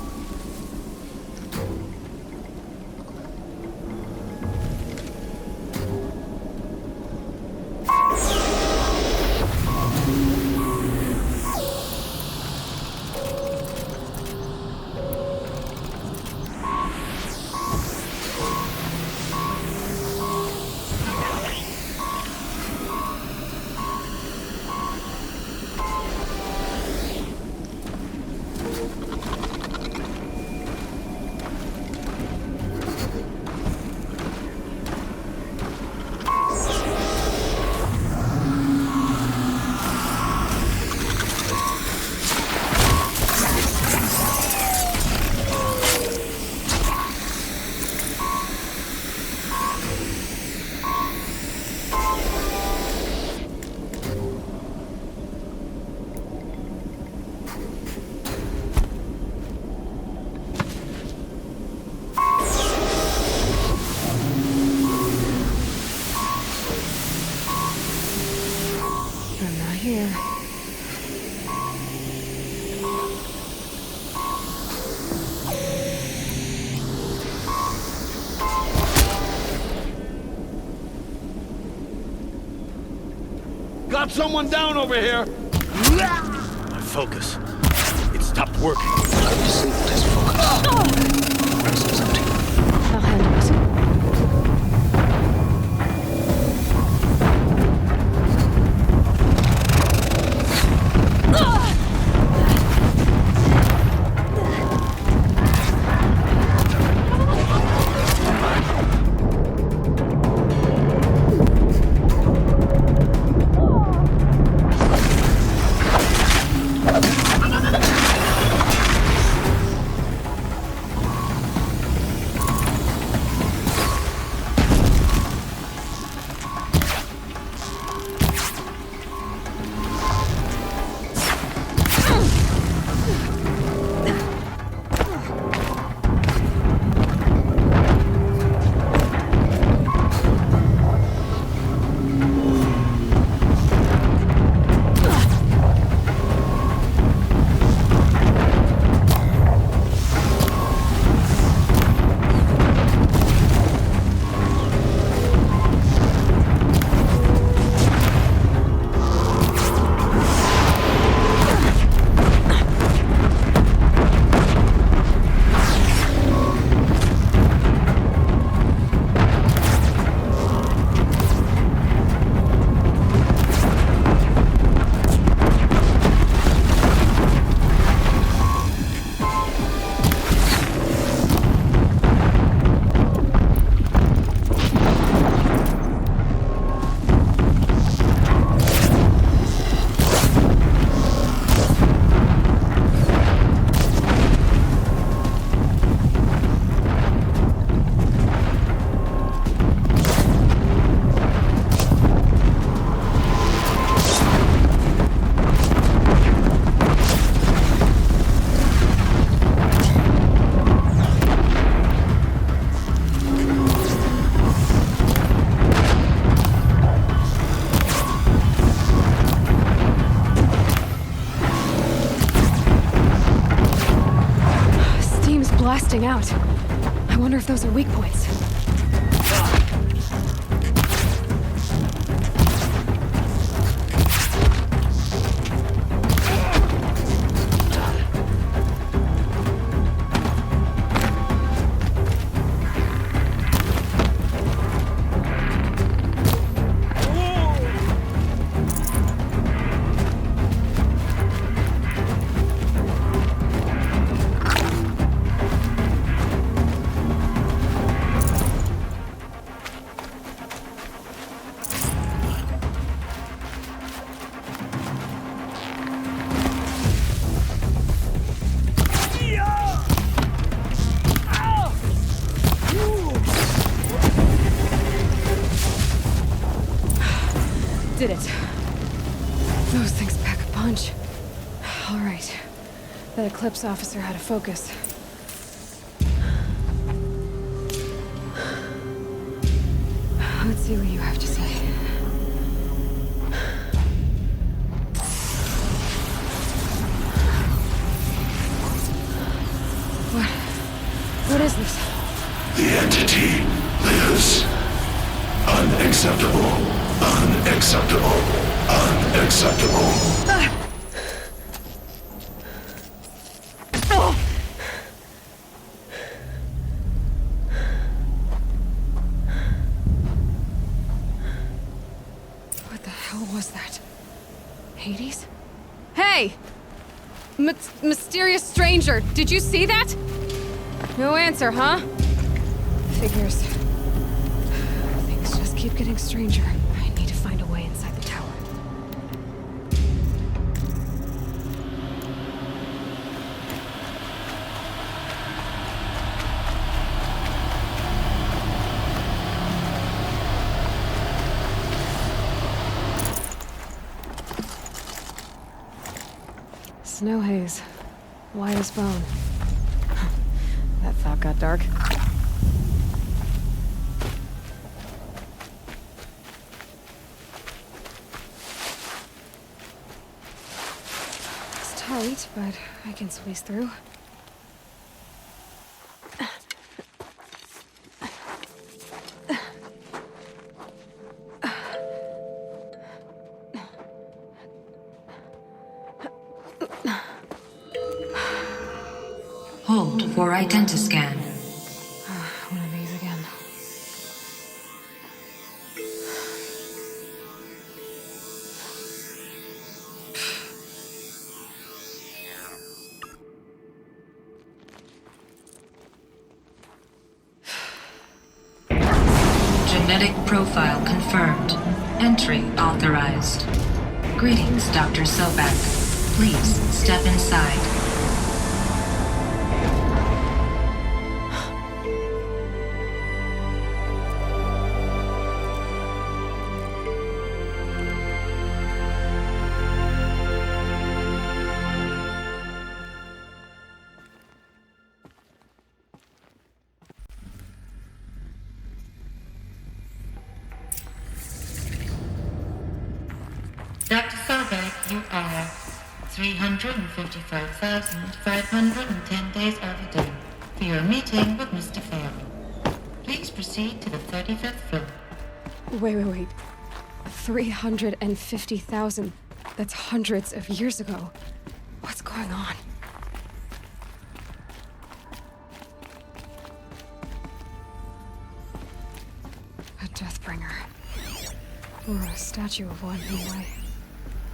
I'm not here. Got someone down over here! My focus. It stopped working. I disabled his focus. Rest is empty. I'll handle it. blasting out. I wonder if those are weak points. did it. Those things pack a punch. All right. That Eclipse officer had a focus. Let's see what you have to say. What is this? The entity lives. Unacceptable. Unacceptable. Unacceptable. What the hell was that? Hades? Hey! Mysterious stranger, did you see that? No answer, huh? Figures. Things just keep getting stranger. I need to find a way inside the tower. Snow haze. White as bone. That thought got dark. It's tight, but I can squeeze through. Hold for identiscan. One of these again. Genetic profile confirmed. Entry authorized. Greetings, Dr. Sobek. Please step inside. Dr. Sobek, you are 355,510 days overdue for your meeting with Mr. Farrell. Please proceed to the 35th floor. Wait. 350,000. That's hundreds of years ago. What's going on? A Deathbringer. Or a statue of one, anyway.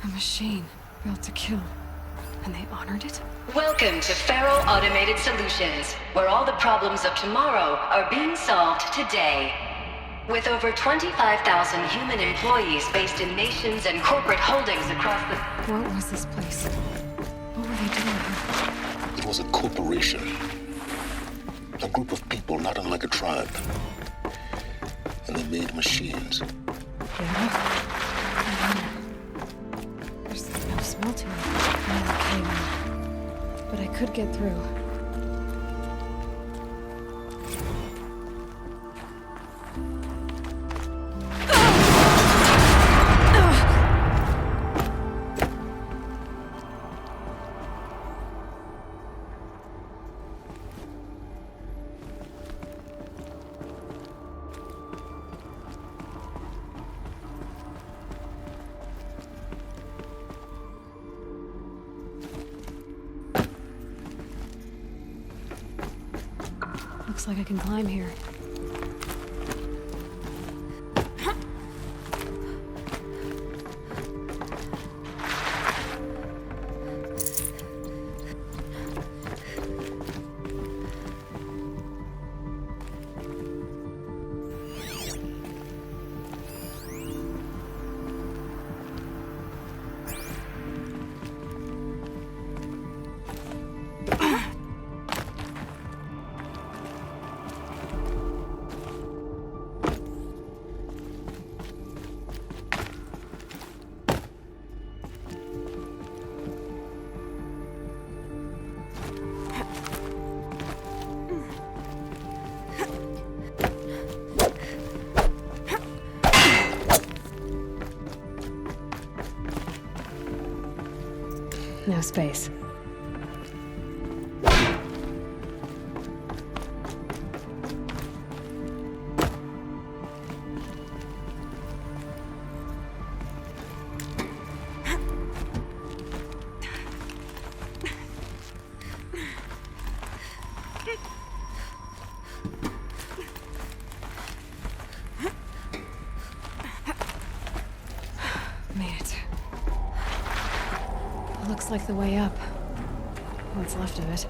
A machine built to kill. And they honored it? Welcome to Farrell Automated Solutions, where all the problems of tomorrow are being solved today. With over 25,000 human employees based in nations and corporate holdings across the... What was this place? What were they doing here? It was a corporation. A group of people not unlike a tribe. And they made machines. Yeah? There's no smell to it. But I could get through. Looks like I can climb here. No space. Looks like the way up. What's left of it.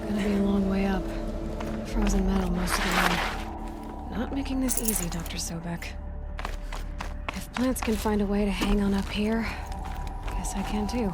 Gonna be a long way up. Frozen metal most of the way. Not making this easy, Dr. Sobek. If plants can find a way to hang on up here, guess I can too.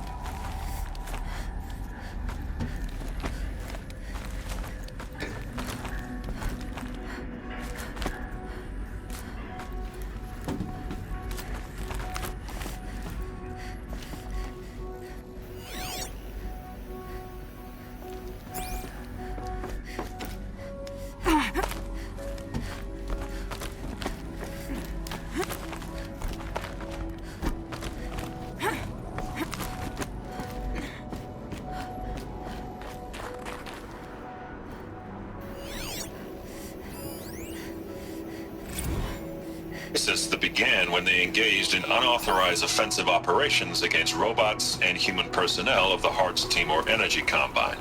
That began when they engaged in unauthorized offensive operations against robots and human personnel of the Hearts Timor Energy Combine.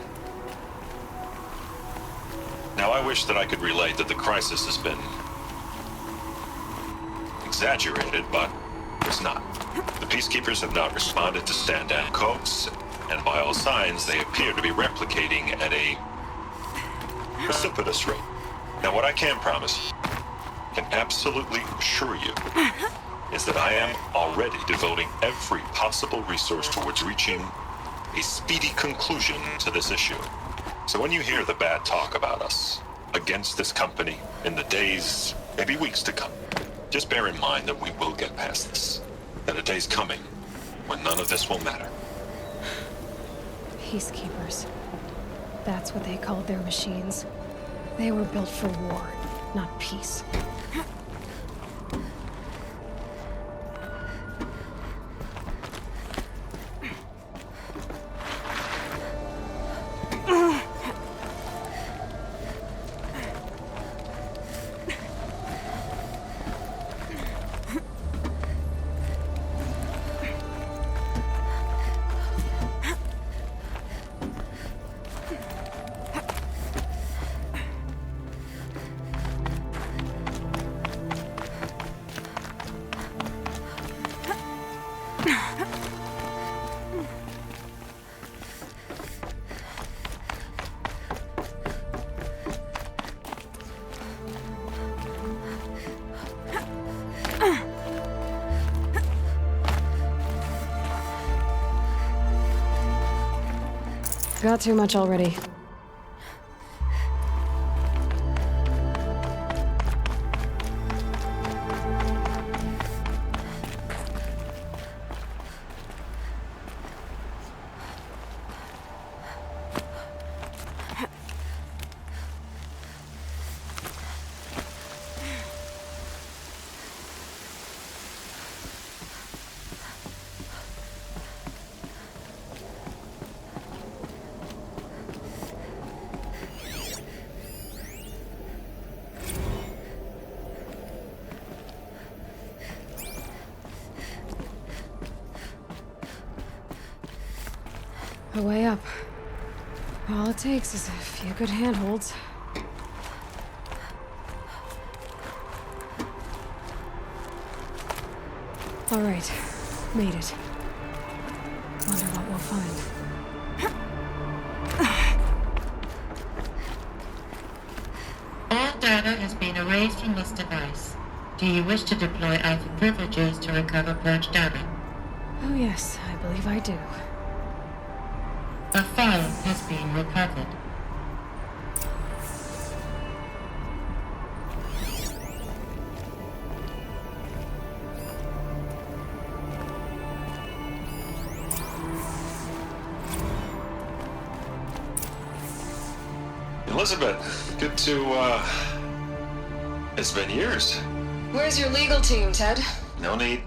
Now, I wish that I could relate that the crisis has been exaggerated, but it's not. The Peacekeepers have not responded to stand-down codes, and by all signs, they appear to be replicating at a precipitous rate. Now, what I can promise, can absolutely assure you, is that I am already devoting every possible resource towards reaching a speedy conclusion to this issue. So when you hear the bad talk about us against this company in the days, maybe weeks to come, just bear in mind that we will get past this. That a day's coming when none of this will matter. Peacekeepers. That's what they called their machines. They were built for war, not peace. Got too much already. A way up. All it takes is a few good handholds. All right, made it. Wonder what we'll find. All data has been erased from this device. Do you wish to deploy Alpha privileges to recover purged data? Oh yes, I believe I do. A file has been recovered. Elizabeth, good to, It's been years. Where's your legal team, Ted? No need.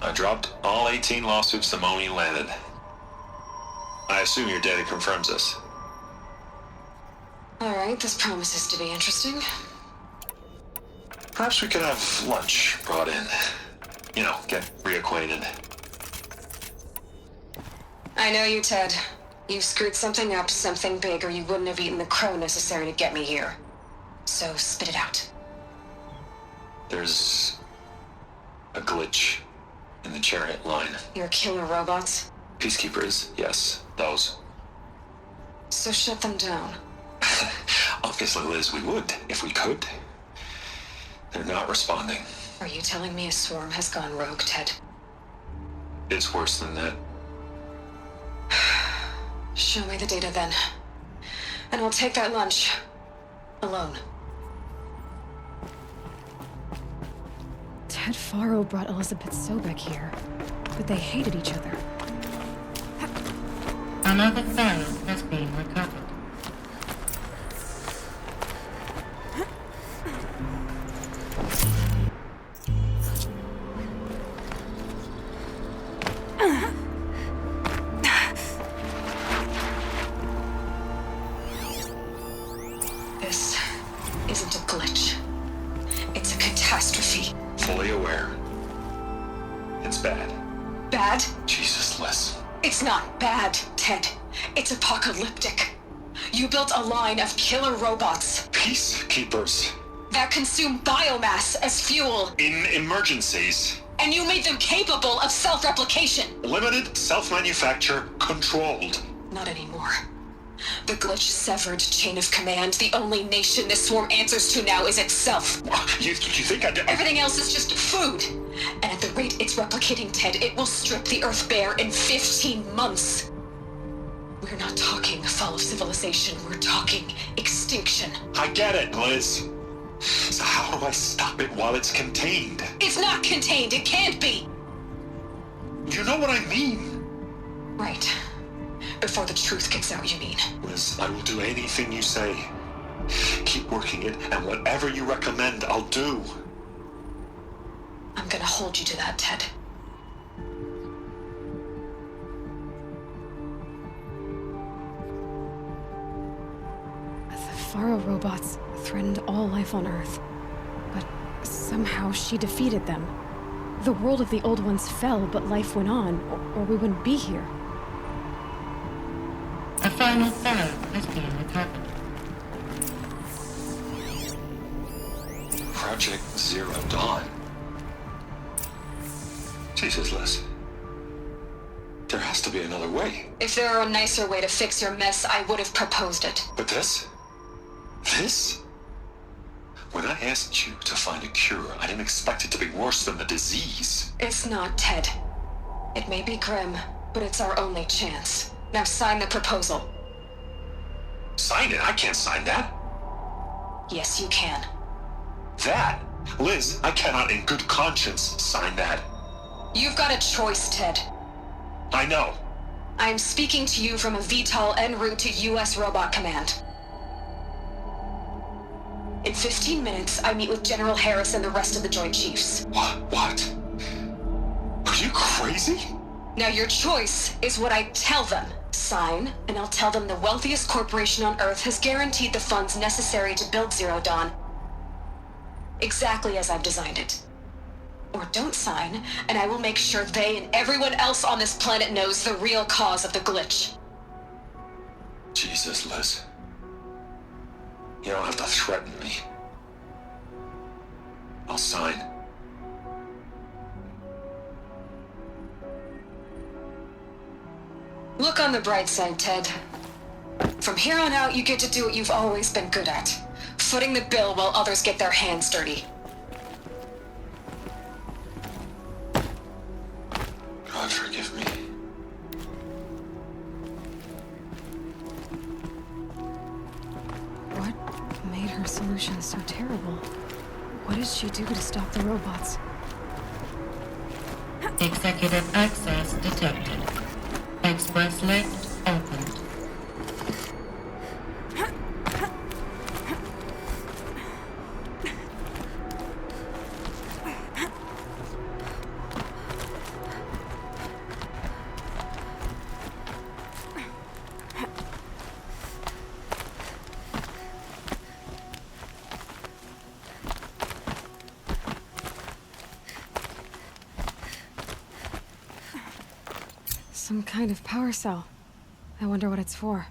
I dropped all 18 lawsuits the moment you landed. I assume your data confirms this. All right, this promises to be interesting. Perhaps we could have lunch brought in. You know, get reacquainted. I know you, Ted. You screwed something up, something big, or you wouldn't have eaten the crow necessary to get me here. So spit it out. There's a glitch in the chariot line. Your killer robots? Peacekeepers, yes, those. So shut them down. Obviously, Liz, we would, if we could. They're not responding. Are you telling me a swarm has gone rogue, Ted? It's worse than that. Show me the data then. And I'll take that lunch. Alone. Ted Faro brought Elizabeth Sobek here, but they hated each other. Another file has been recovered. This isn't a glitch. It's a catastrophe. Fully aware. It's bad. Bad? Jesus, Liz. It's not bad, Ted. It's apocalyptic. You built a line of killer robots Peacekeepers. that consume biomass as fuel, In emergencies. and you made them capable of self-replication. Limited, self-manufacture, controlled. Not anymore. The glitch severed chain of command. The only nation this swarm answers to now is itself. You think I did? Everything else is just food. And at the rate it's replicating, Ted, it will strip the Earth bare in 15 months. We're not talking fall of civilization. We're talking extinction. I get it, Liz. So how do I stop it while it's contained? It's not contained. It can't be. You know what I mean? Right. Before the truth gets out, you mean? Liz, I will do anything you say. Keep working it, and whatever you recommend, I'll do. I'm gonna hold you to that, Ted. The Faro robots threatened all life on Earth, but somehow she defeated them. The world of the old ones fell, but life went on, or we wouldn't be here. A final file has been recovered. Project Zero Dawn. Jesus, Liz. There has to be another way. If there were a nicer way to fix your mess, I would have proposed it. But this? This? When I asked you to find a cure, I didn't expect it to be worse than the disease. It's not, Ted. It may be grim, but it's our only chance. Now sign the proposal. Sign it? I can't sign that. Yes, you can. That? Liz, I cannot in good conscience sign that. You've got a choice, Ted. I know. I'm speaking to you from a VTOL en route to U.S. Robot Command. In 15 minutes, I meet with General Harris and the rest of the Joint Chiefs. What? Are you crazy? Now your choice is what I tell them. Sign, and I'll tell them the wealthiest corporation on Earth has guaranteed the funds necessary to build Zero Dawn. Exactly as I've designed it. Or don't sign, and I will make sure they and everyone else on this planet knows the real cause of the glitch. Jesus, Liz. You don't have to threaten me. I'll sign. Look on the bright side, Ted. From here on out, you get to do what you've always been good at. Footing the bill while others get their hands dirty. God forgive me. What made her solution so terrible? What did she do to stop the robots? Executive access detected. Express lift opened. Some kind of power cell. I wonder what it's for.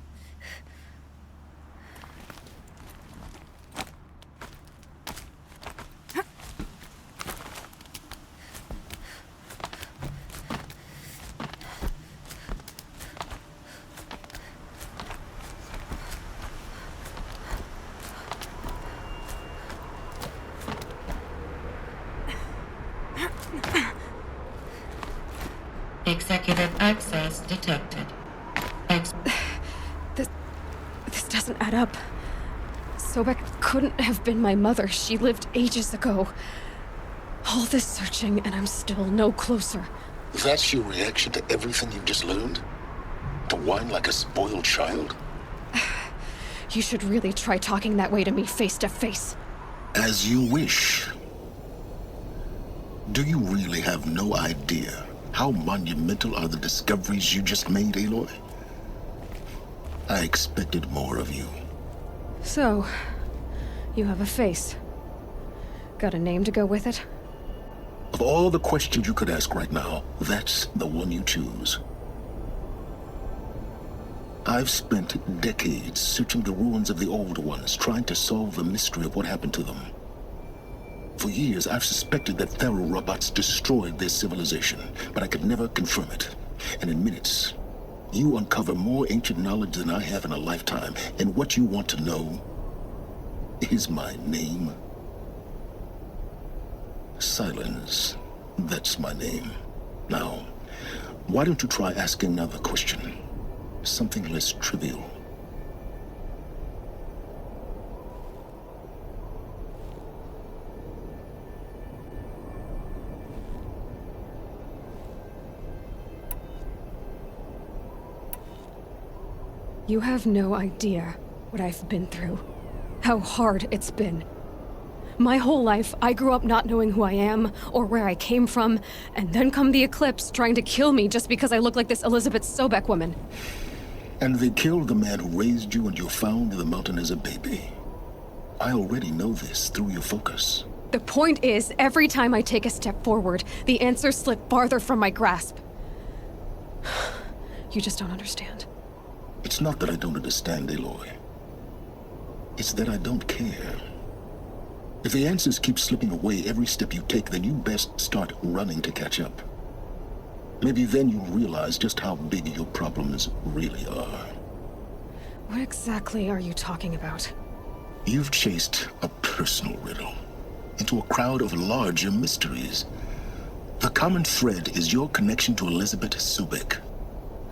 Executive access detected. This doesn't add up. Sobek couldn't have been my mother. She lived ages ago. All this searching, and I'm still no closer. That's your reaction to everything you've just learned? To whine like a spoiled child? You should really try talking that way to me face to face. As you wish. Do you really have no idea how monumental are the discoveries you just made, Aloy? I expected more of you. So, you have a face. Got a name to go with it? Of all the questions you could ask right now, that's the one you choose. I've spent decades searching the ruins of the old ones, trying to solve the mystery of what happened to them. For years, I've suspected that Thero robots destroyed their civilization, but I could never confirm it. And in minutes, you uncover more ancient knowledge than I have in a lifetime, and what you want to know is my name. Silence. That's my name. Now, why don't you try asking another question? Something less trivial. You have no idea what I've been through. How hard it's been. My whole life, I grew up not knowing who I am or where I came from, and then come the Eclipse trying to kill me just because I look like this Elizabeth Sobek woman. And they killed the man who raised you and you found in the mountain as a baby. I already know this through your focus. The point is, every time I take a step forward, the answers slip farther from my grasp. You just don't understand. It's not that I don't understand, Aloy. It's that I don't care. If the answers keep slipping away every step you take, then you best start running to catch up. Maybe then you'll realize just how big your problems really are. What exactly are you talking about? You've chased a personal riddle into a crowd of larger mysteries. The common thread is your connection to Elizabeth Sobek.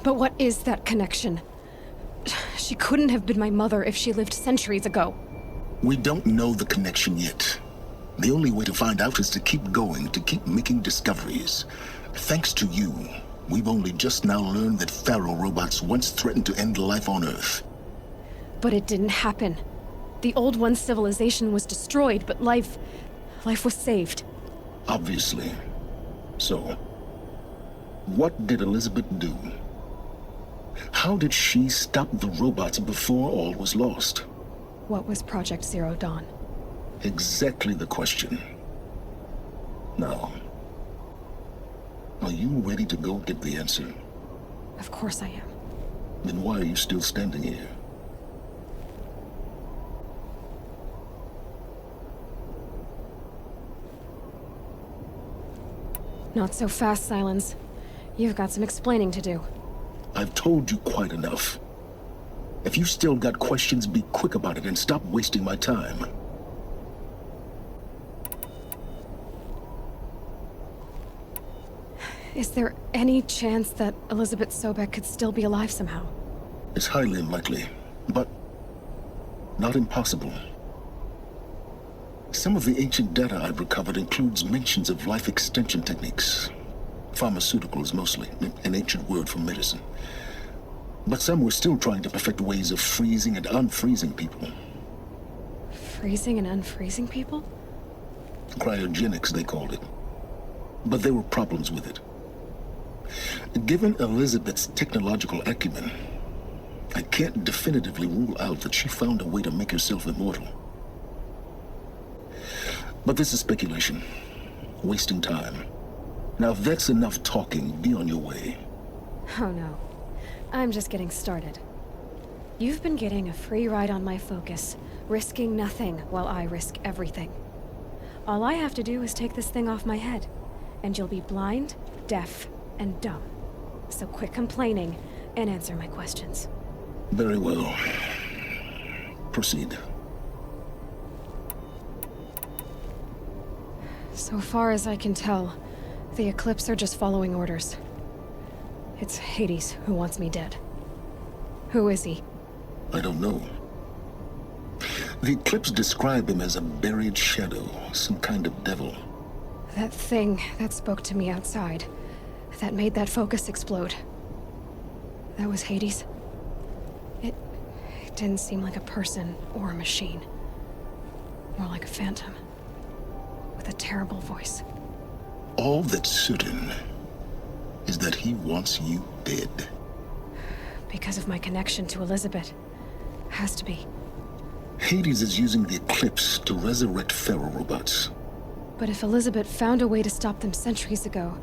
But what is that connection? She couldn't have been my mother if she lived centuries ago. We don't know the connection yet. The only way to find out is to keep going, to keep making discoveries. Thanks to you, we've only just now learned that Pharaoh robots once threatened to end life on Earth. But it didn't happen. The Old One's civilization was destroyed, but life was saved. Obviously. So, what did Elizabeth do? How did she stop the robots before all was lost? What was Project Zero Dawn? Exactly the question. Now, are you ready to go get the answer? Of course I am. Then why are you still standing here? Not so fast, Silence. You've got some explaining to do. I've told you quite enough. If you still got questions, be quick about it and stop wasting my time. Is there any chance that Elizabeth Sobek could still be alive somehow? It's highly unlikely, but not impossible. Some of the ancient data I've recovered includes mentions of life extension techniques. Pharmaceuticals, mostly, an ancient word for medicine. But some were still trying to perfect ways of freezing and unfreezing people. Freezing and unfreezing people? Cryogenics, they called it. But there were problems with it. Given Elizabeth's technological acumen, I can't definitively rule out that she found a way to make herself immortal. But this is speculation. Wasting time. Now, if that's enough talking, be on your way. Oh no. I'm just getting started. You've been getting a free ride on my focus, risking nothing while I risk everything. All I have to do is take this thing off my head, and you'll be blind, deaf, and dumb. So quit complaining and answer my questions. Very well. Proceed. So far as I can tell, the Eclipse are just following orders. It's Hades who wants me dead. Who is he? I don't know. The Eclipse describe him as a buried shadow, some kind of devil. That thing that spoke to me outside, that made that focus explode. That was Hades? It didn't seem like a person or a machine. More like a phantom. With a terrible voice. All that's certain is that he wants you dead. Because of my connection to Elizabeth. Has to be. Hades is using the Eclipse to resurrect feral robots. But if Elizabeth found a way to stop them centuries ago,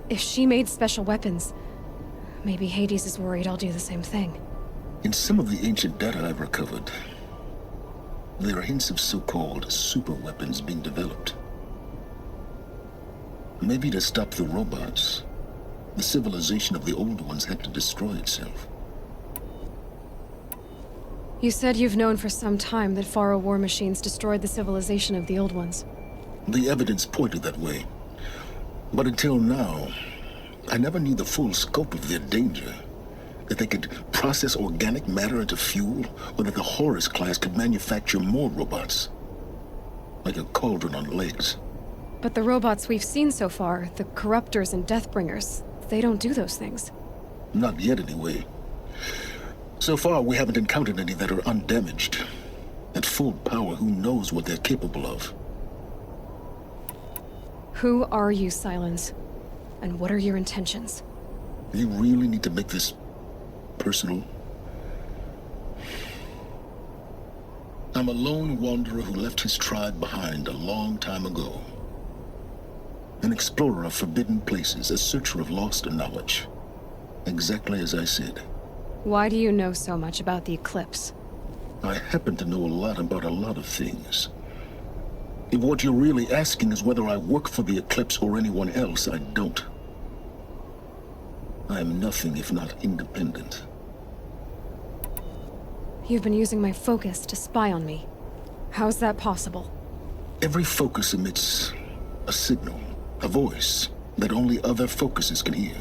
if she made special weapons, maybe Hades is worried I'll do the same thing. In some of the ancient data I've recovered, there are hints of so-called super weapons being developed. Maybe to stop the robots, the civilization of the old ones had to destroy itself. You said you've known for some time that Faro war machines destroyed the civilization of the old ones. The evidence pointed that way. But until now, I never knew the full scope of their danger. That they could process organic matter into fuel, or that the Horus class could manufacture more robots. Like a cauldron on legs. But the robots we've seen so far, the Corruptors and Deathbringers, they don't do those things. Not yet, anyway. So far, we haven't encountered any that are undamaged. At full power, who knows what they're capable of? Who are you, Silence? And what are your intentions? You really need to make this personal? I'm a lone wanderer who left his tribe behind a long time ago. An explorer of forbidden places, a searcher of lost knowledge. Exactly as I said. Why do you know so much about the Eclipse? I happen to know a lot about a lot of things. If what you're really asking is whether I work for the Eclipse or anyone else, I don't. I am nothing if not independent. You've been using my focus to spy on me. How's that possible? Every focus emits a signal, a voice that only other focuses can hear.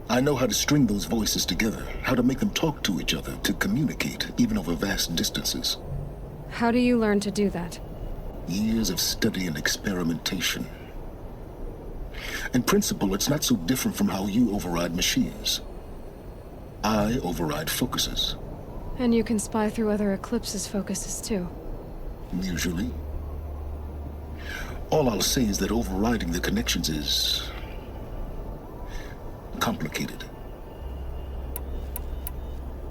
I know how to string those voices together, how to make them talk to each other, to communicate, even over vast distances. How do you learn to do that? Years of study and experimentation. In principle, it's not so different from how you override machines. I override focuses. And you can spy through other Eclipse's focuses too. Usually. All I'll say is that overriding the connections is complicated.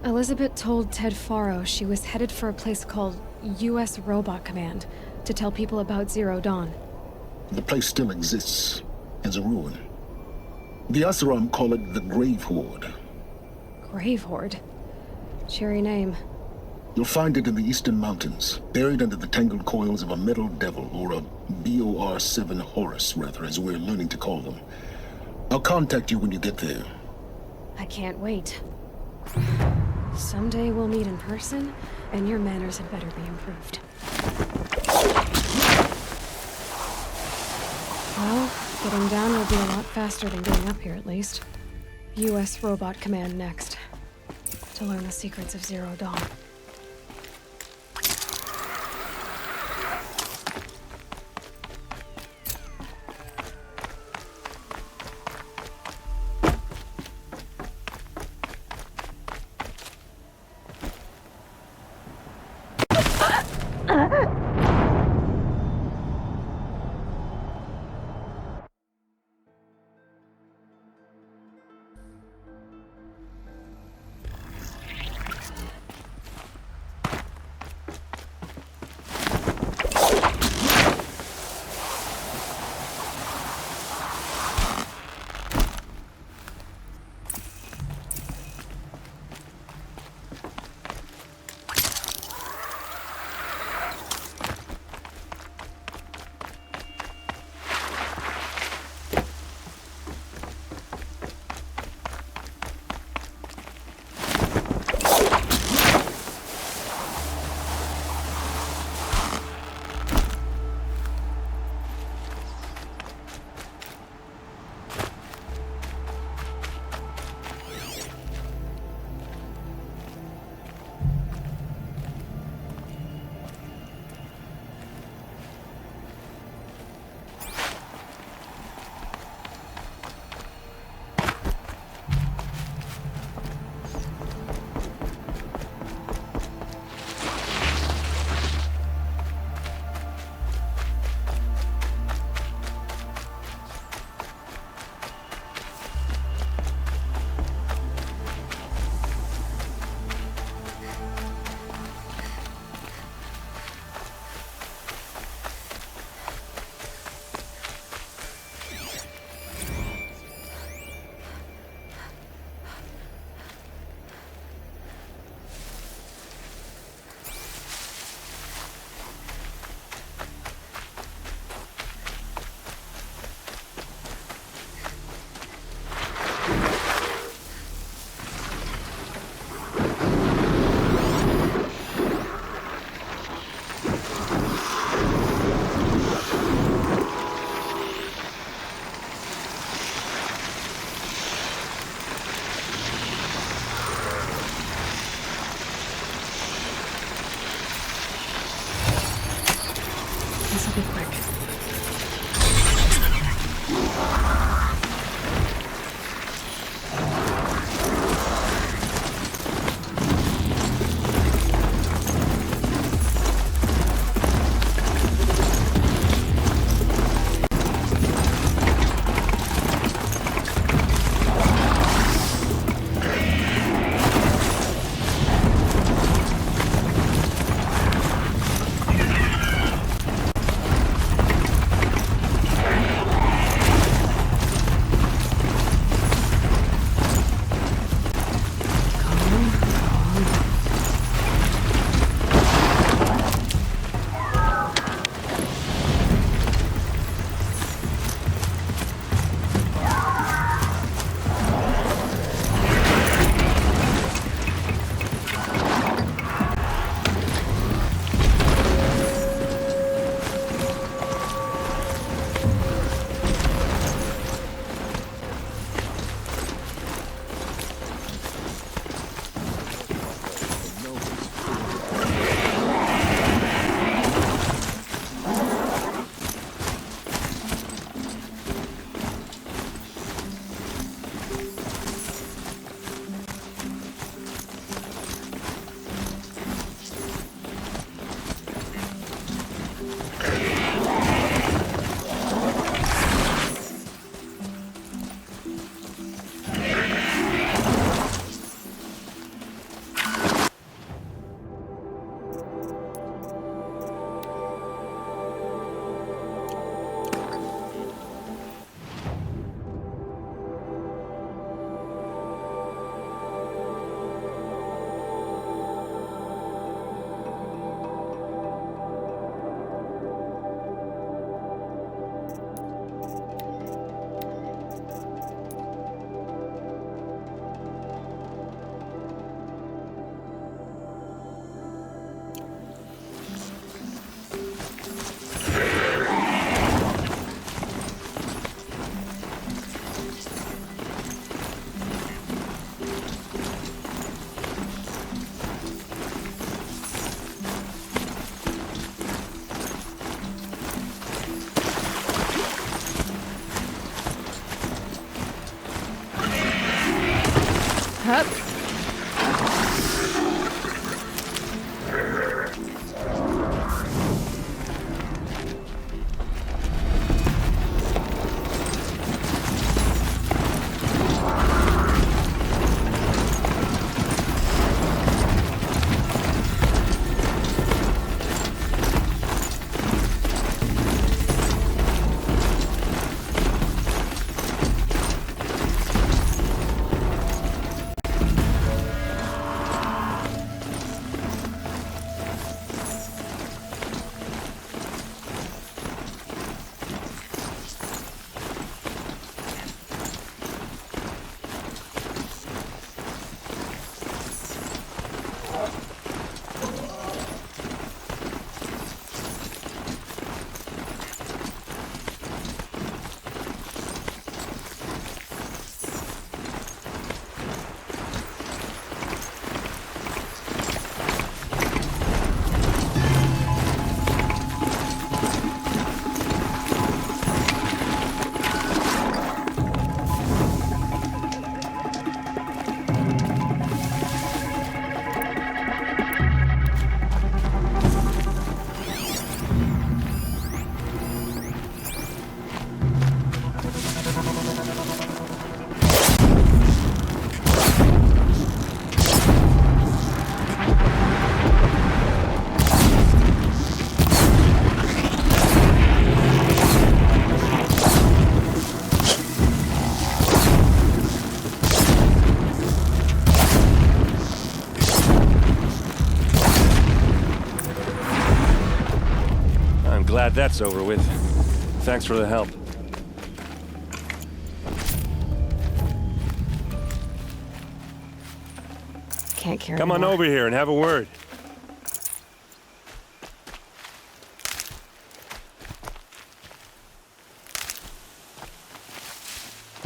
Elizabeth told Ted Faro she was headed for a place called U.S. Robot Command to tell people about Zero Dawn. The place still exists as a ruin. The Asaram call it the Grave Horde. Grave Horde? Cheery name. You'll find it in the Eastern Mountains, buried under the tangled coils of a metal devil, or a BOR-7 Horus, rather, as we're learning to call them. I'll contact you when you get there. I can't wait. Someday we'll meet in person, and your manners had better be improved. Well, getting down will be a lot faster than getting up here, at least. U.S. Robot Command next. To learn the secrets of Zero Dawn. This'll be quick. Hup. Glad that's over with. Thanks for the help. Can't carry Come on more. over here and have a word.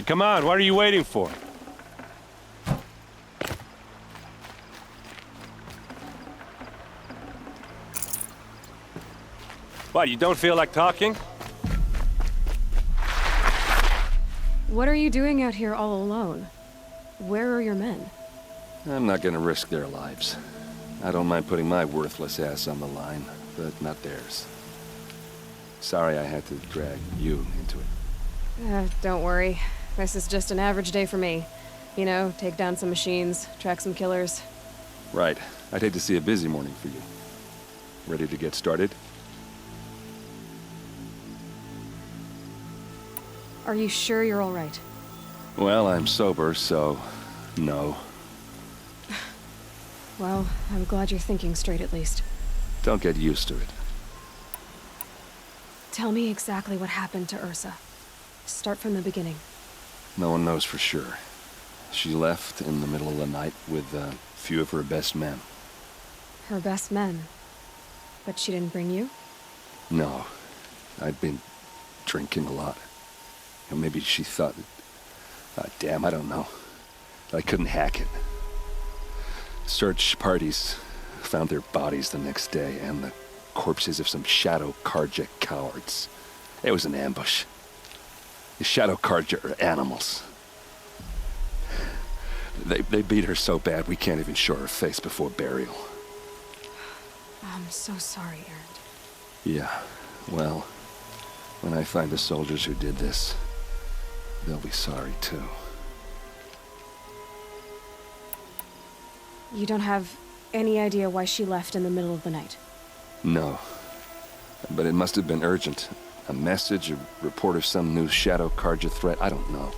Come on, what are you waiting for? What, you don't feel like talking? What are you doing out here all alone? Where are your men? I'm not gonna risk their lives. I don't mind putting my worthless ass on the line, but not theirs. Sorry I had to drag you into it. Don't worry. This is just an average day for me. You know, take down some machines, track some killers. Right. I'd hate to see a busy morning for you. Ready to get started? Are you sure you're all right? Well, I'm sober, so no. Well, I'm glad you're thinking straight at least. Don't get used to it. Tell me exactly what happened to Ursa. Start from the beginning. No one knows for sure. She left in the middle of the night with a few of her best men. Her best men? But she didn't bring you? No. I'd been drinking a lot. Or maybe she thought... damn, I don't know. I couldn't hack it. Search parties found their bodies the next day, and the corpses of some Shadow Karja cowards. It was an ambush. The Shadow Karja are animals. They beat her so bad we can't even show her face before burial. I'm so sorry, Erend. Yeah, well, when I find the soldiers who did this, they'll be sorry too. You don't have any idea why she left in the middle of the night? No. But it must have been urgent. A message, a report of some new Shadow Karja threat, I don't know.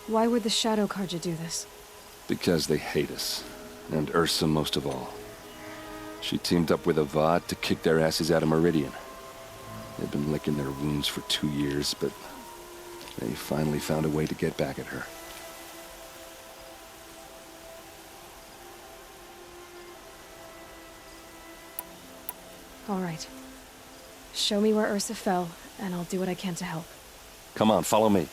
Why would the Shadow Karja do this? Because they hate us. And Ursa most of all. She teamed up with Avad to kick their asses out of Meridian. They've been licking their wounds for 2 years, but they finally found a way to get back at her. All right. Show me where Ursa fell, and I'll do what I can to help. Come on, follow me.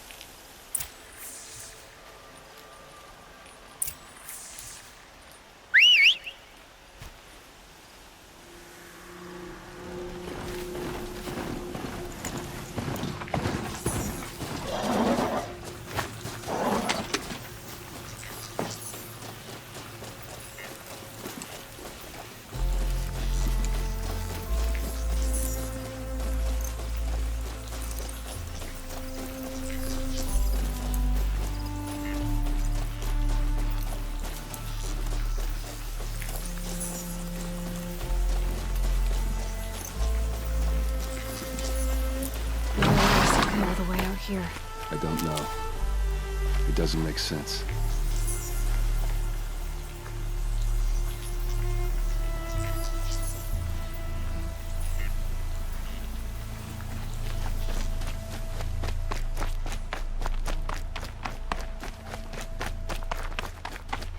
All the way out here. I don't know. It doesn't make sense.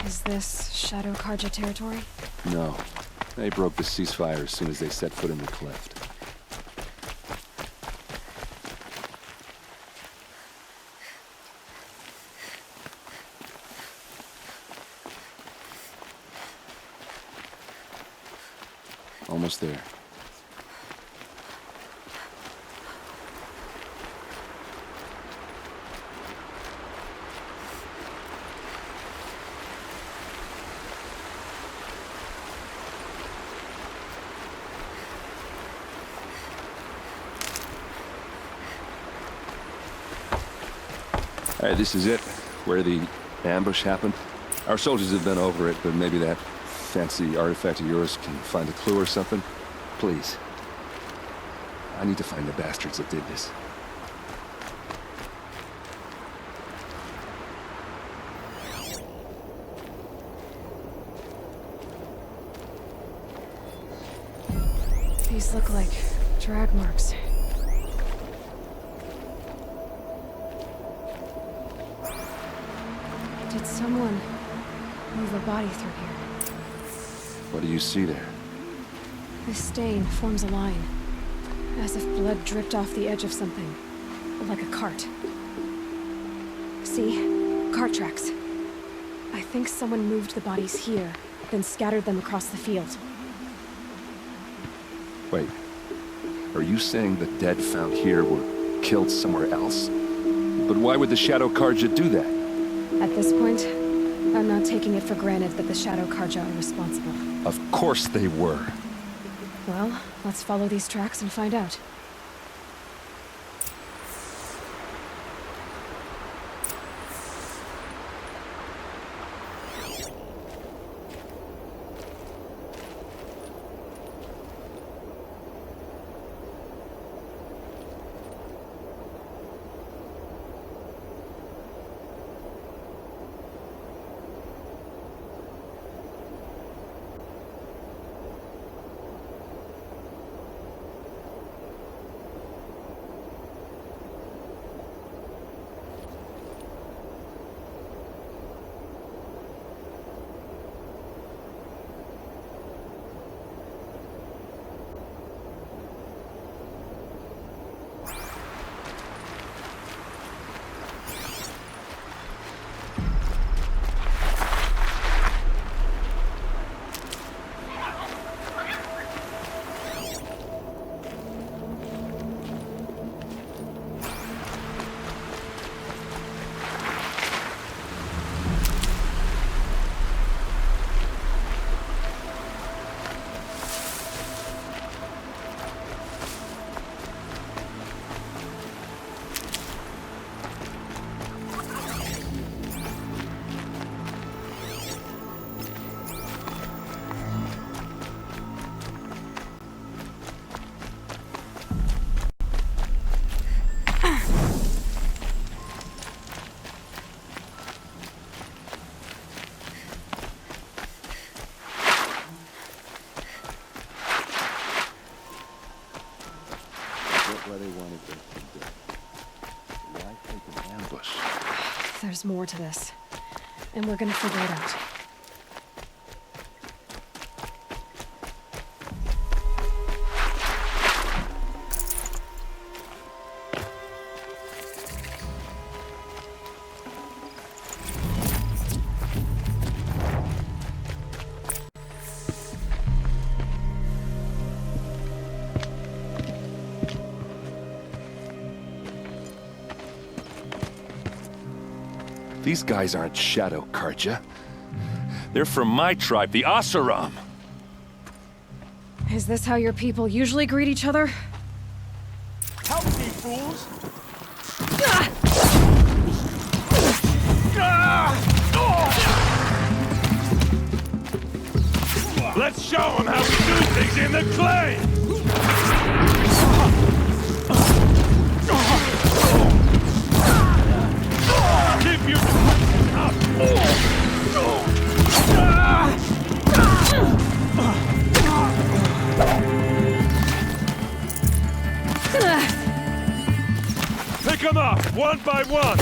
Is this Shadow Karja territory? No. They broke the ceasefire as soon as they set foot in the cleft. Almost there. All right, this is it, where the ambush happened. Our soldiers have been over it, but maybe that fancy artifact of yours can find a clue or something? Please. I need to find the bastards that did this. These look like drag marks. Did someone move a body through here? What do you see there? This stain forms a line, as if blood dripped off the edge of something, like a cart. See? Cart tracks. I think someone moved the bodies here, then scattered them across the field. Wait. Are you saying the dead found here were killed somewhere else? But why would the Shadow Karja do that? At this point, I'm not taking it for granted that the Shadow Karja are responsible. Of course they were. Well, let's follow these tracks and find out. There's more to this, and we're gonna figure it out. These guys aren't Shadow Karja. They're from my tribe, the Asuram. Is this how your people usually greet each other? Help me, fools! Let's show them how we do things in the clay! Keep your up! Pick them up, one by one!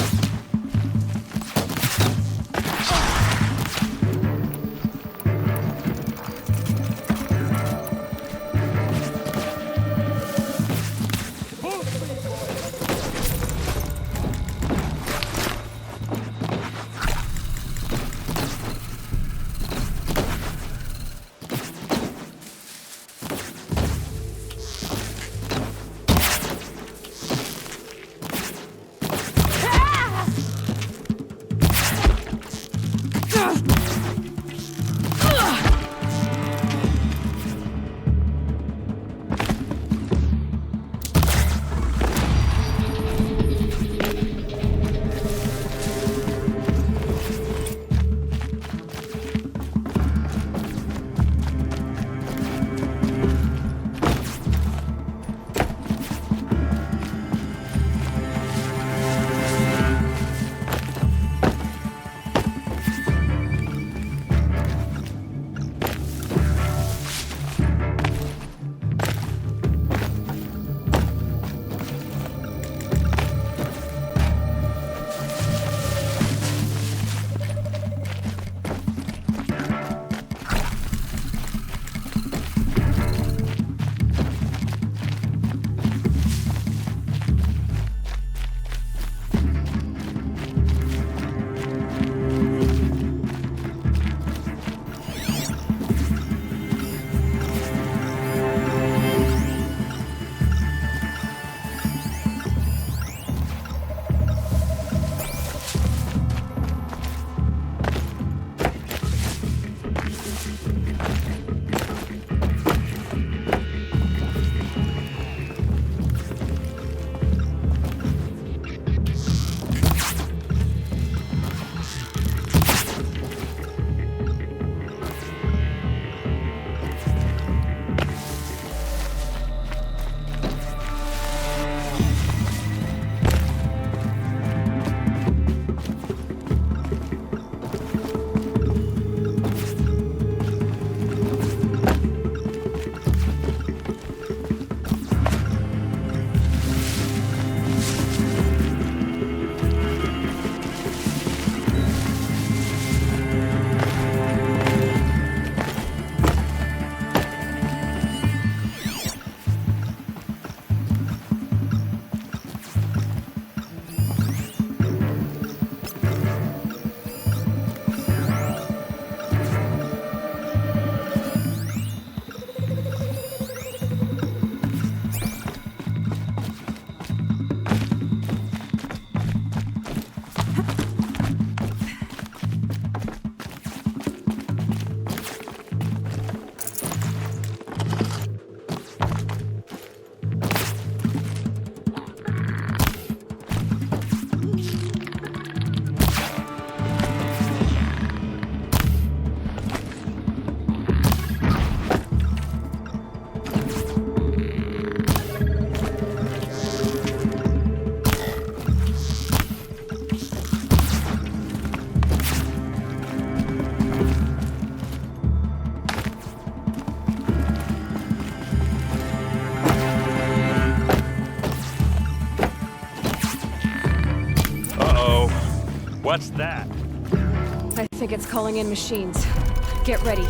What's that? I think it's calling in machines. Get ready.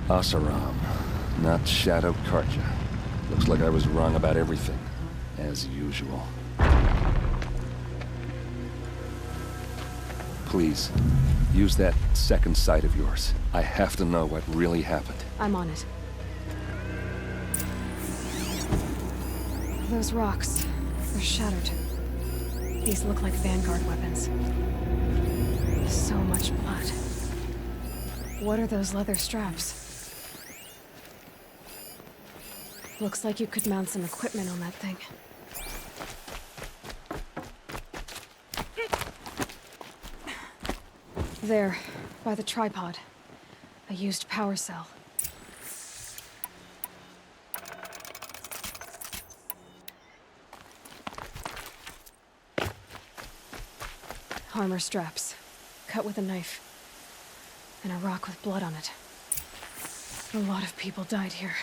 Asaram, not Shadow Karja. Looks like I was wrong about everything, as usual. Please, use that second sight of yours. I have to know what really happened. I'm on it. Those rocks, they're shattered. These look like Vanguard weapons. So much blood. What are those leather straps? Looks like you could mount some equipment on that thing. There, by the tripod. A used power cell. Armor straps, cut with a knife. And a rock with blood on it. A lot of people died here.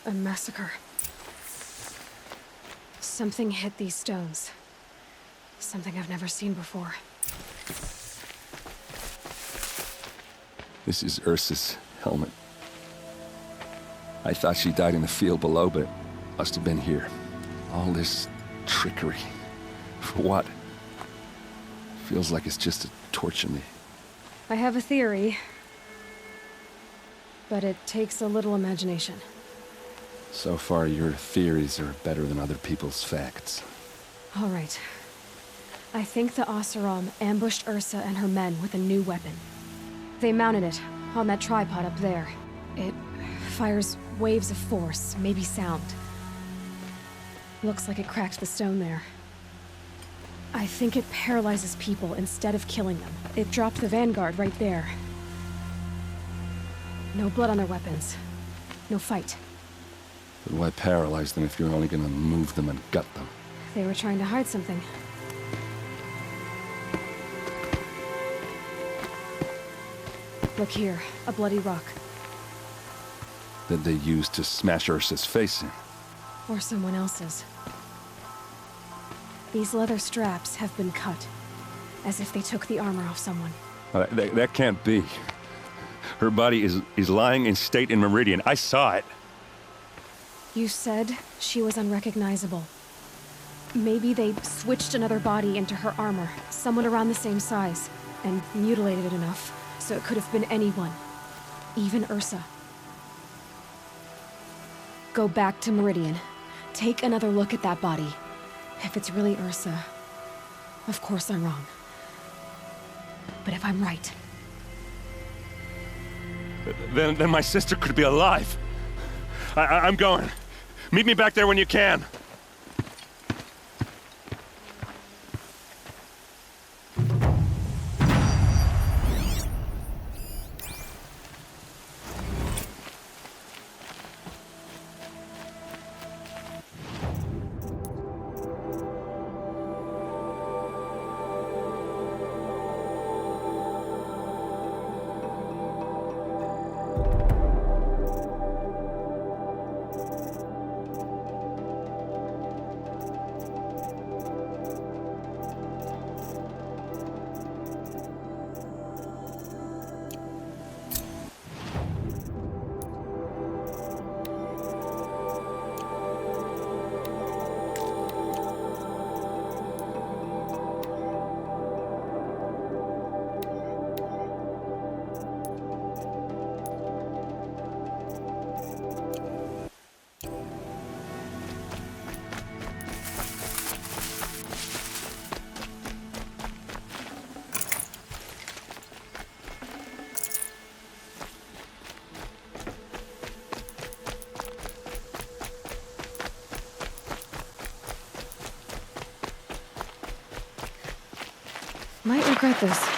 A massacre. Something hit these stones. Something I've never seen before. This is Ursa's helmet. I thought she died in the field below, but must have been here. All this trickery. For what? Feels like it's just to torture me. I have a theory. But it takes a little imagination. So far, your theories are better than other people's facts. All right. I think the Oseram ambushed Ursa and her men with a new weapon. They mounted it on that tripod up there. It fires waves of force, maybe sound. Looks like it cracked the stone there. I think it paralyzes people instead of killing them. It dropped the Vanguard right there. No blood on their weapons. No fight. But why paralyze them if you're only gonna move them and gut them? They were trying to hide something. Look here, a bloody rock. That they used to smash Ursa's face in. Or someone else's. These leather straps have been cut, as if they took the armor off someone. That can't be. Her body is lying in state in Meridian. I saw it. You said she was unrecognizable. Maybe they switched another body into her armor, someone around the same size, and mutilated it enough, so it could have been anyone. Even Ursa. Go back to Meridian. Take another look at that body. If it's really Ursa, of course I'm wrong. But if I'm right... Then my sister could be alive. I'm going. Meet me back there when you can. Might regret this.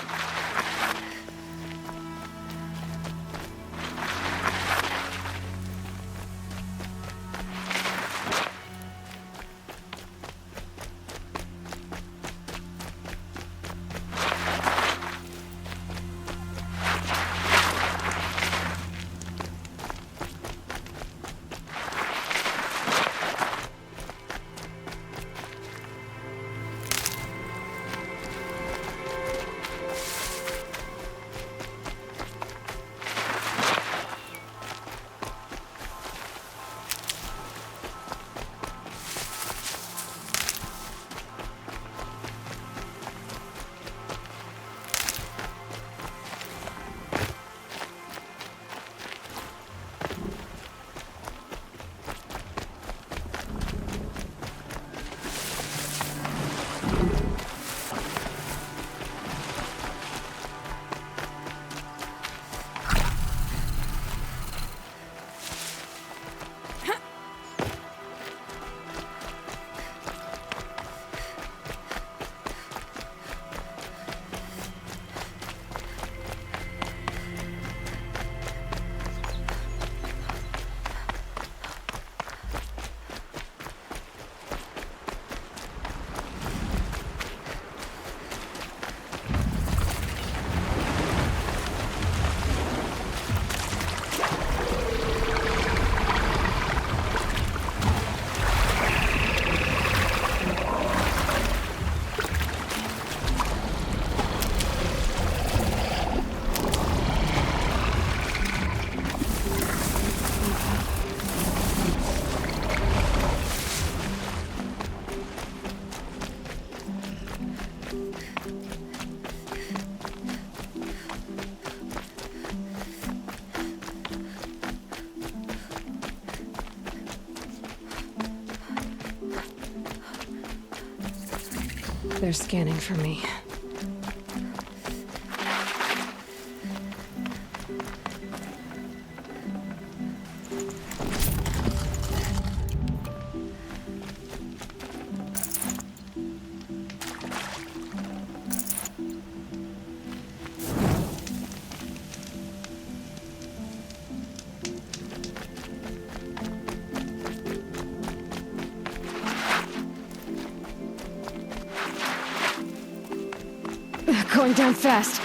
They're scanning for me. Going down fast.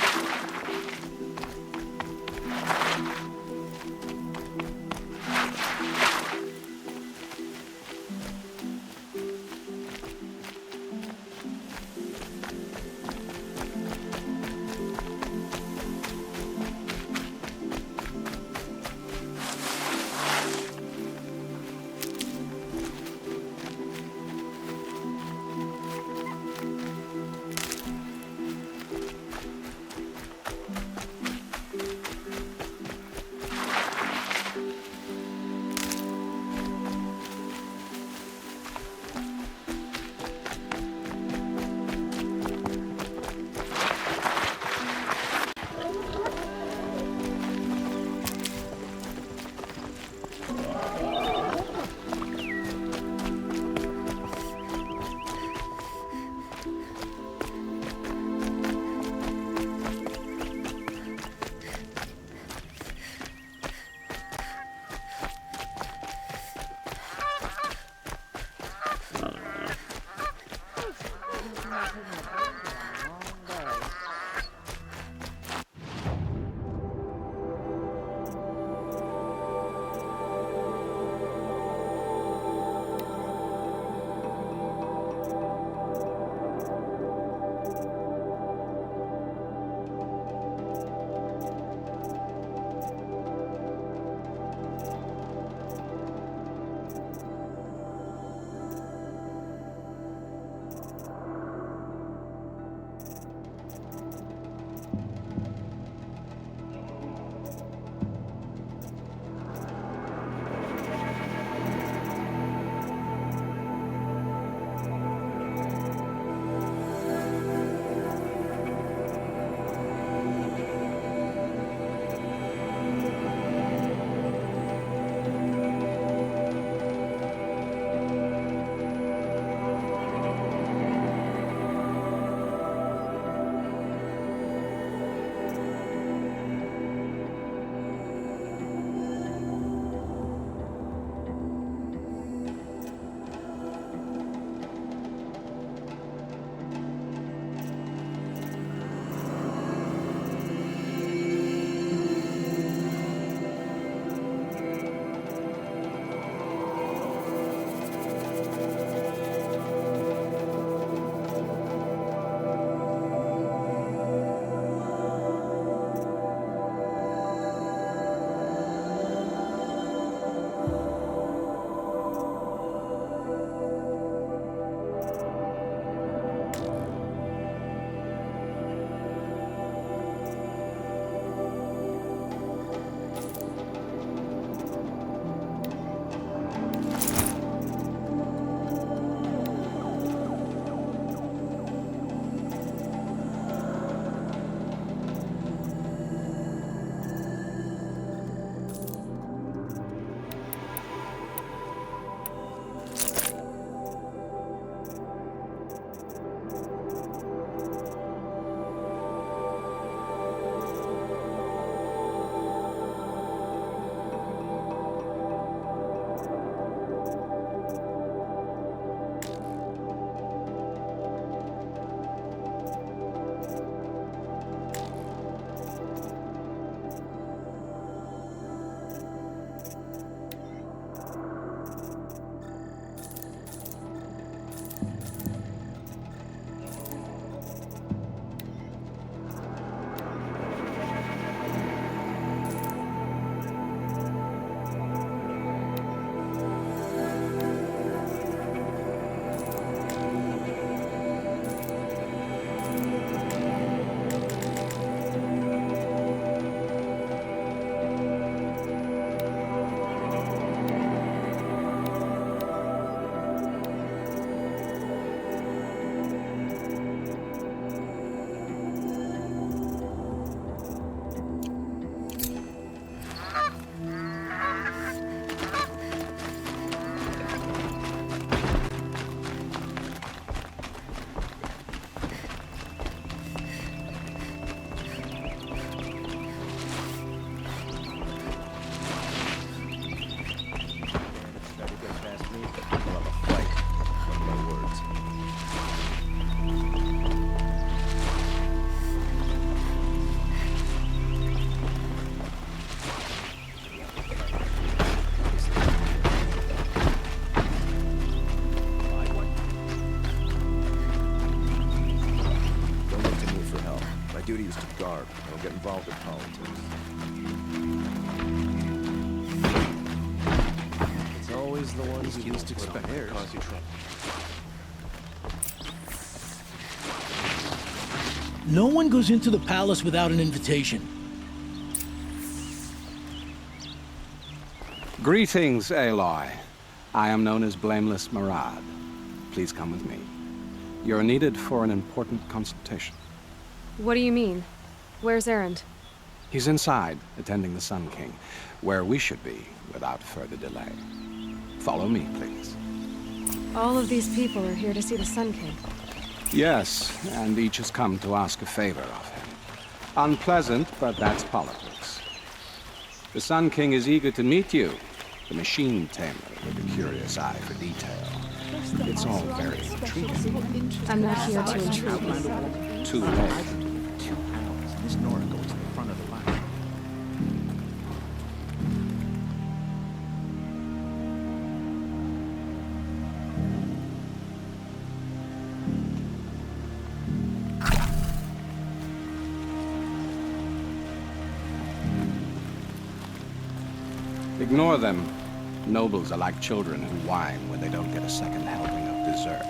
smart. Don't get involved in politics. It's always the ones you least expect cause you trouble. No one goes into the palace without an invitation. Greetings, Aloy. I am known as Blameless Murad. Please come with me. You're needed for an important consultation. What do you mean? Where's Erend? He's inside, attending the Sun King, where we should be without further delay. Follow me, please. All of these people are here to see the Sun King. Yes, and each has come to ask a favor of him. Unpleasant, but that's politics. The Sun King is eager to meet you, the machine tamer with a curious eye for detail. It's all very intriguing. I'm not here to intrude. Too late. Miss Nora goes to the front of the line. Ignore them. Nobles are like children who whine when they don't get a second helping of dessert.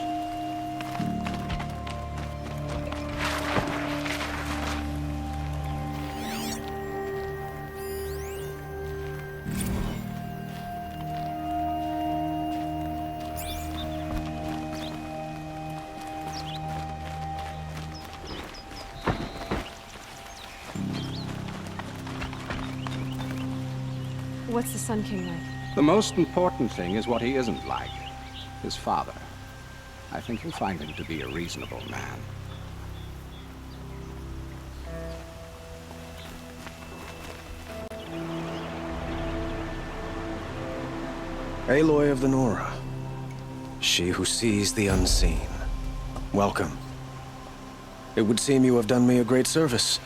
What's the Sun King like? The most important thing is what he isn't like. His father. I think you'll find him to be a reasonable man. Aloy of the Nora. She who sees the unseen. Welcome. It would seem you have done me a great service.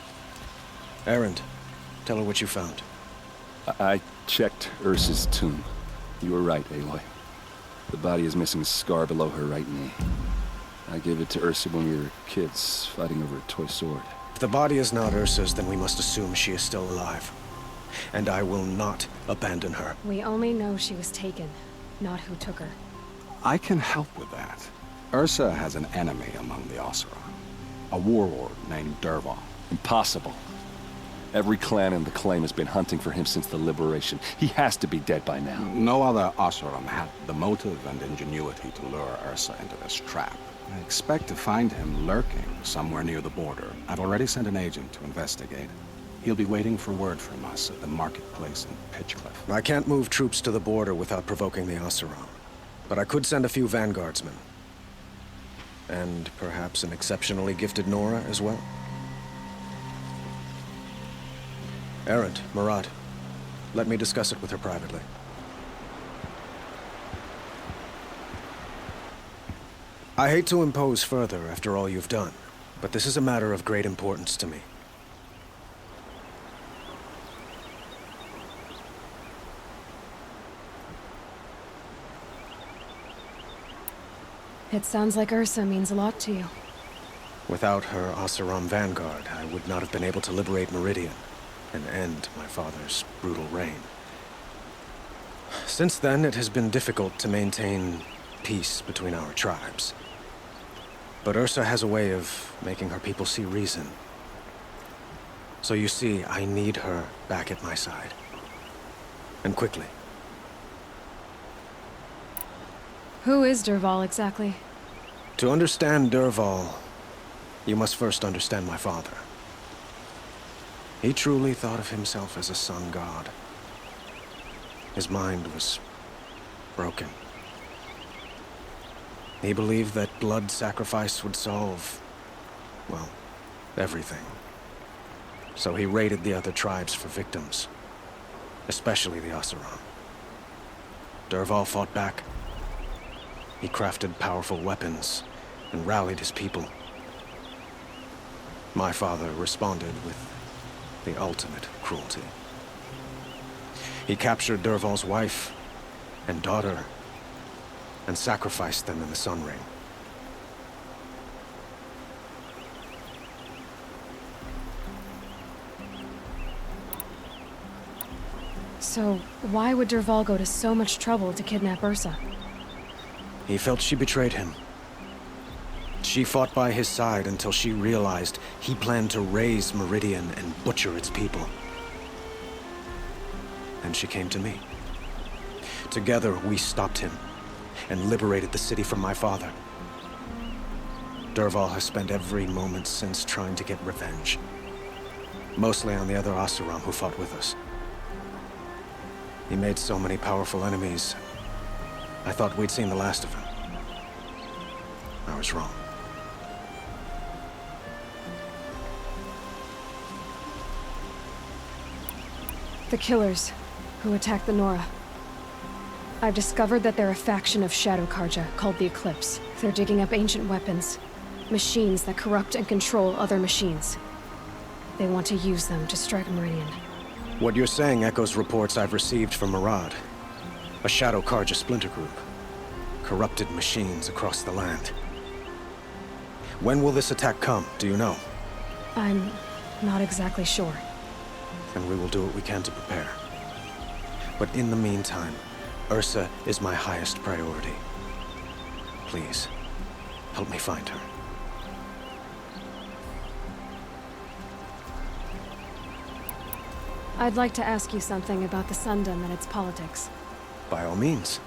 Erend, tell her what you found. I checked Ursa's tomb. You were right, Aloy. The body is missing a scar below her right knee. I gave it to Ursa when we were kids, fighting over a toy sword. If the body is not Ursa's, then we must assume she is still alive. And I will not abandon her. We only know she was taken, not who took her. I can help with that. Ursa has an enemy among the Oseram. A warlord named Dervahl. Impossible. Every clan in the claim has been hunting for him since the liberation. He has to be dead by now. No other Oseram had the motive and ingenuity to lure Ursa into this trap. I expect to find him lurking somewhere near the border. I've already sent an agent to investigate. He'll be waiting for word from us at the marketplace in Pitchcliff. I can't move troops to the border without provoking the Oseram. But I could send a few vanguardsmen. And perhaps an exceptionally gifted Nora as well. Erend, Murad, let me discuss it with her privately. I hate to impose further after all you've done, but this is a matter of great importance to me. It sounds like Ursa means a lot to you. Without her Oseram vanguard, I would not have been able to liberate Meridian and end my father's brutal reign. Since then, it has been difficult to maintain peace between our tribes. But Ursa has a way of making her people see reason. So you see, I need her back at my side. And quickly. Who is Dervahl exactly? To understand Dervahl, you must first understand my father. He truly thought of himself as a sun god. His mind was broken. He believed that blood sacrifice would solve, well, everything. So he raided the other tribes for victims, especially the Oseram. Dervahl fought back. He crafted powerful weapons and rallied his people. My father responded with the ultimate cruelty. He captured Dervahl's wife and daughter and sacrificed them in the Sun Ring. So, why would Derval go to so much trouble to kidnap Ursa? He felt she betrayed him. She fought by his side until she realized he planned to raise Meridian and butcher its people. And she came to me. Together, we stopped him and liberated the city from my father. Derval has spent every moment since trying to get revenge. Mostly on the other Oseram who fought with us. He made so many powerful enemies. I thought we'd seen the last of him. I was wrong. The killers who attacked the Nora. I've discovered that they're a faction of Shadow Karja called the Eclipse. They're digging up ancient weapons. Machines that corrupt and control other machines. They want to use them to strike Meridian. What you're saying echoes reports I've received from Murad. A Shadow Karja splinter group. Corrupted machines across the land. When will this attack come, do you know? I'm not exactly sure. And we will do what we can to prepare. But in the meantime, Ursa is my highest priority. Please, help me find her. I'd like to ask you something about the Sundom and its politics. By all means.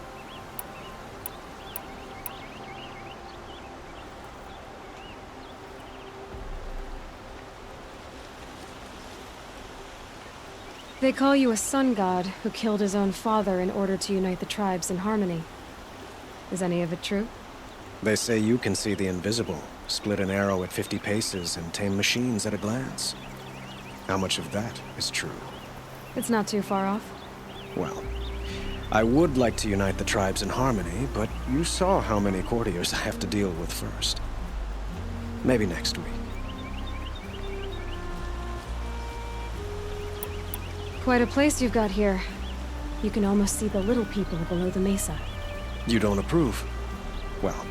They call you a sun god who killed his own father in order to unite the tribes in harmony. Is any of it true? They say you can see the invisible, split an arrow at 50 paces, and tame machines at a glance. How much of that is true? It's not too far off. Well, I would like to unite the tribes in harmony, but you saw how many courtiers I have to deal with first. Maybe next week. Quite a place you've got here. You can almost see the little people below the mesa. You don't approve? Well,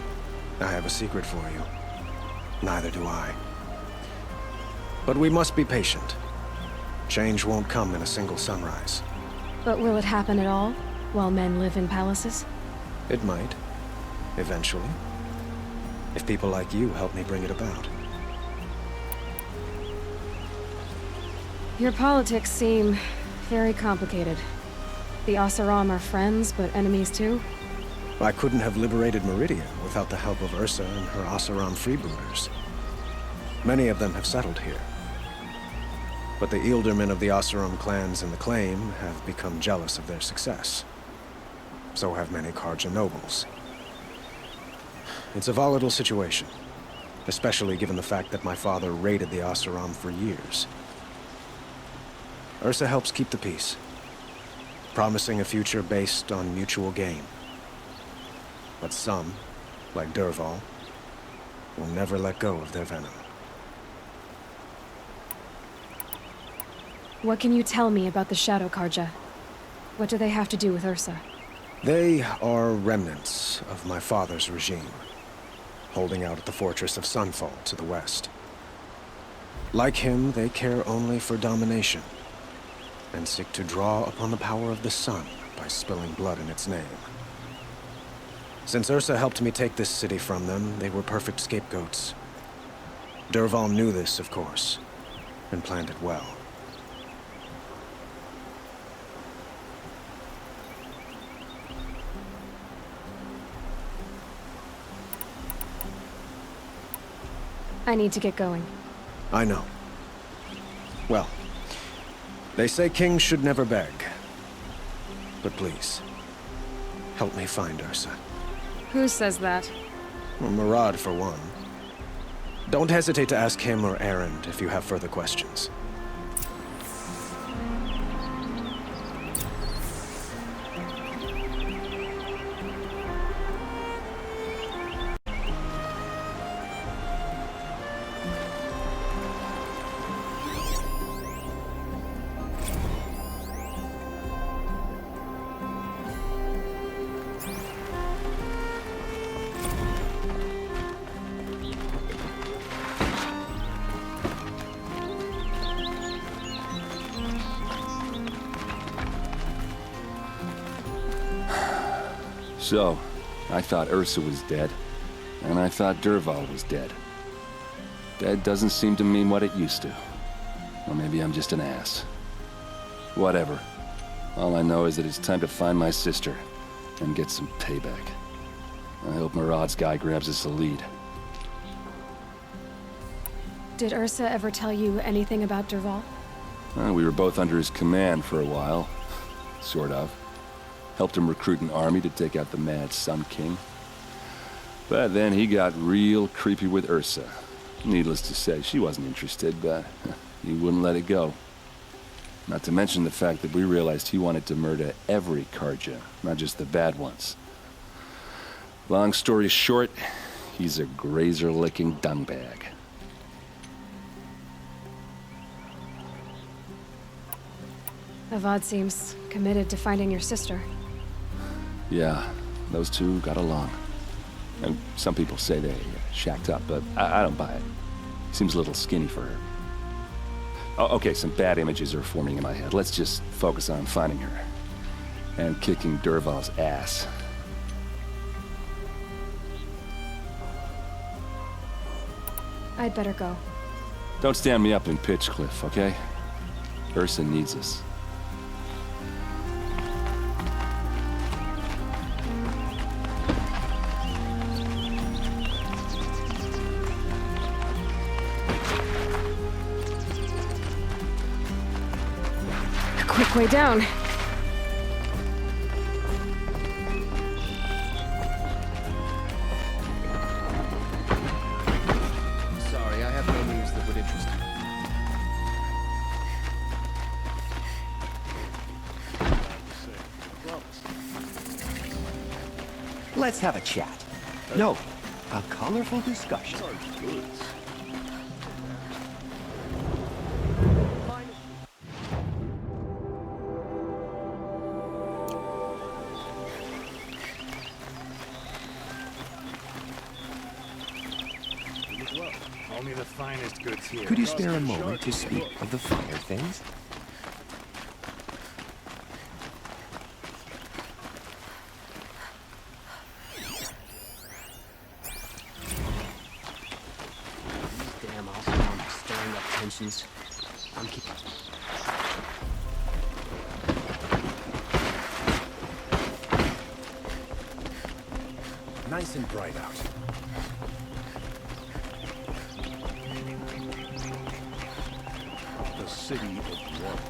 I have a secret for you. Neither do I. But we must be patient. Change won't come in a single sunrise. But will it happen at all, while men live in palaces? It might. Eventually. If people like you help me bring it about. Your politics seem very complicated. The Oseram are friends, but enemies too? I couldn't have liberated Meridian without the help of Ursa and her Oseram freebooters. Many of them have settled here. But the Ealdormen of the Oseram clans in the claim have become jealous of their success. So have many Karja nobles. It's a volatile situation, especially given the fact that my father raided the Oseram for years. Ursa helps keep the peace, promising a future based on mutual gain. But some, like Derval, will never let go of their venom. What can you tell me about the Shadow Karja? What do they have to do with Ursa? They are remnants of my father's regime, holding out at the fortress of Sunfall to the west. Like him, they care only for domination, and seek to draw upon the power of the sun by spilling blood in its name. Since Ursa helped me take this city from them, they were perfect scapegoats. Derval knew this, of course, and planned it well. I need to get going. I know. Well, they say kings should never beg. But please, help me find Ursa. Who says that? Well, Murad, for one. Don't hesitate to ask him or Erend if you have further questions. So, I thought Ursa was dead, and I thought Dervahl was dead. Dead doesn't seem to mean what it used to. Or maybe I'm just an ass. Whatever. All I know is that it's time to find my sister and get some payback. I hope Murad's guy grabs us a lead. Did Ursa ever tell you anything about Dervahl? We were both under his command for a while. Sort of. Helped him recruit an army to take out the Mad Sun King. But then he got real creepy with Ursa. Needless to say, she wasn't interested, but he wouldn't let it go. Not to mention the fact that we realized he wanted to murder every Karja, not just the bad ones. Long story short, he's a grazer-licking dungbag. Avad seems committed to finding your sister. Yeah, those two got along. And some people say they shacked up, but I don't buy it. Seems a little skinny for her. Oh, okay, some bad images are forming in my head. Let's just focus on finding her. And kicking Dervahl's ass. I'd better go. Don't stand me up in Pitchcliff, okay? Ursa needs us. Quick way down. Sorry, I have no news that would interest you. Let's have a chat. No, a colorful discussion. Only the finest goods here. Could you spare a moment to speak of the finer things? Damn, I'll sound stirring up tensions. I'm keeping... Nice and bright out. The city of love.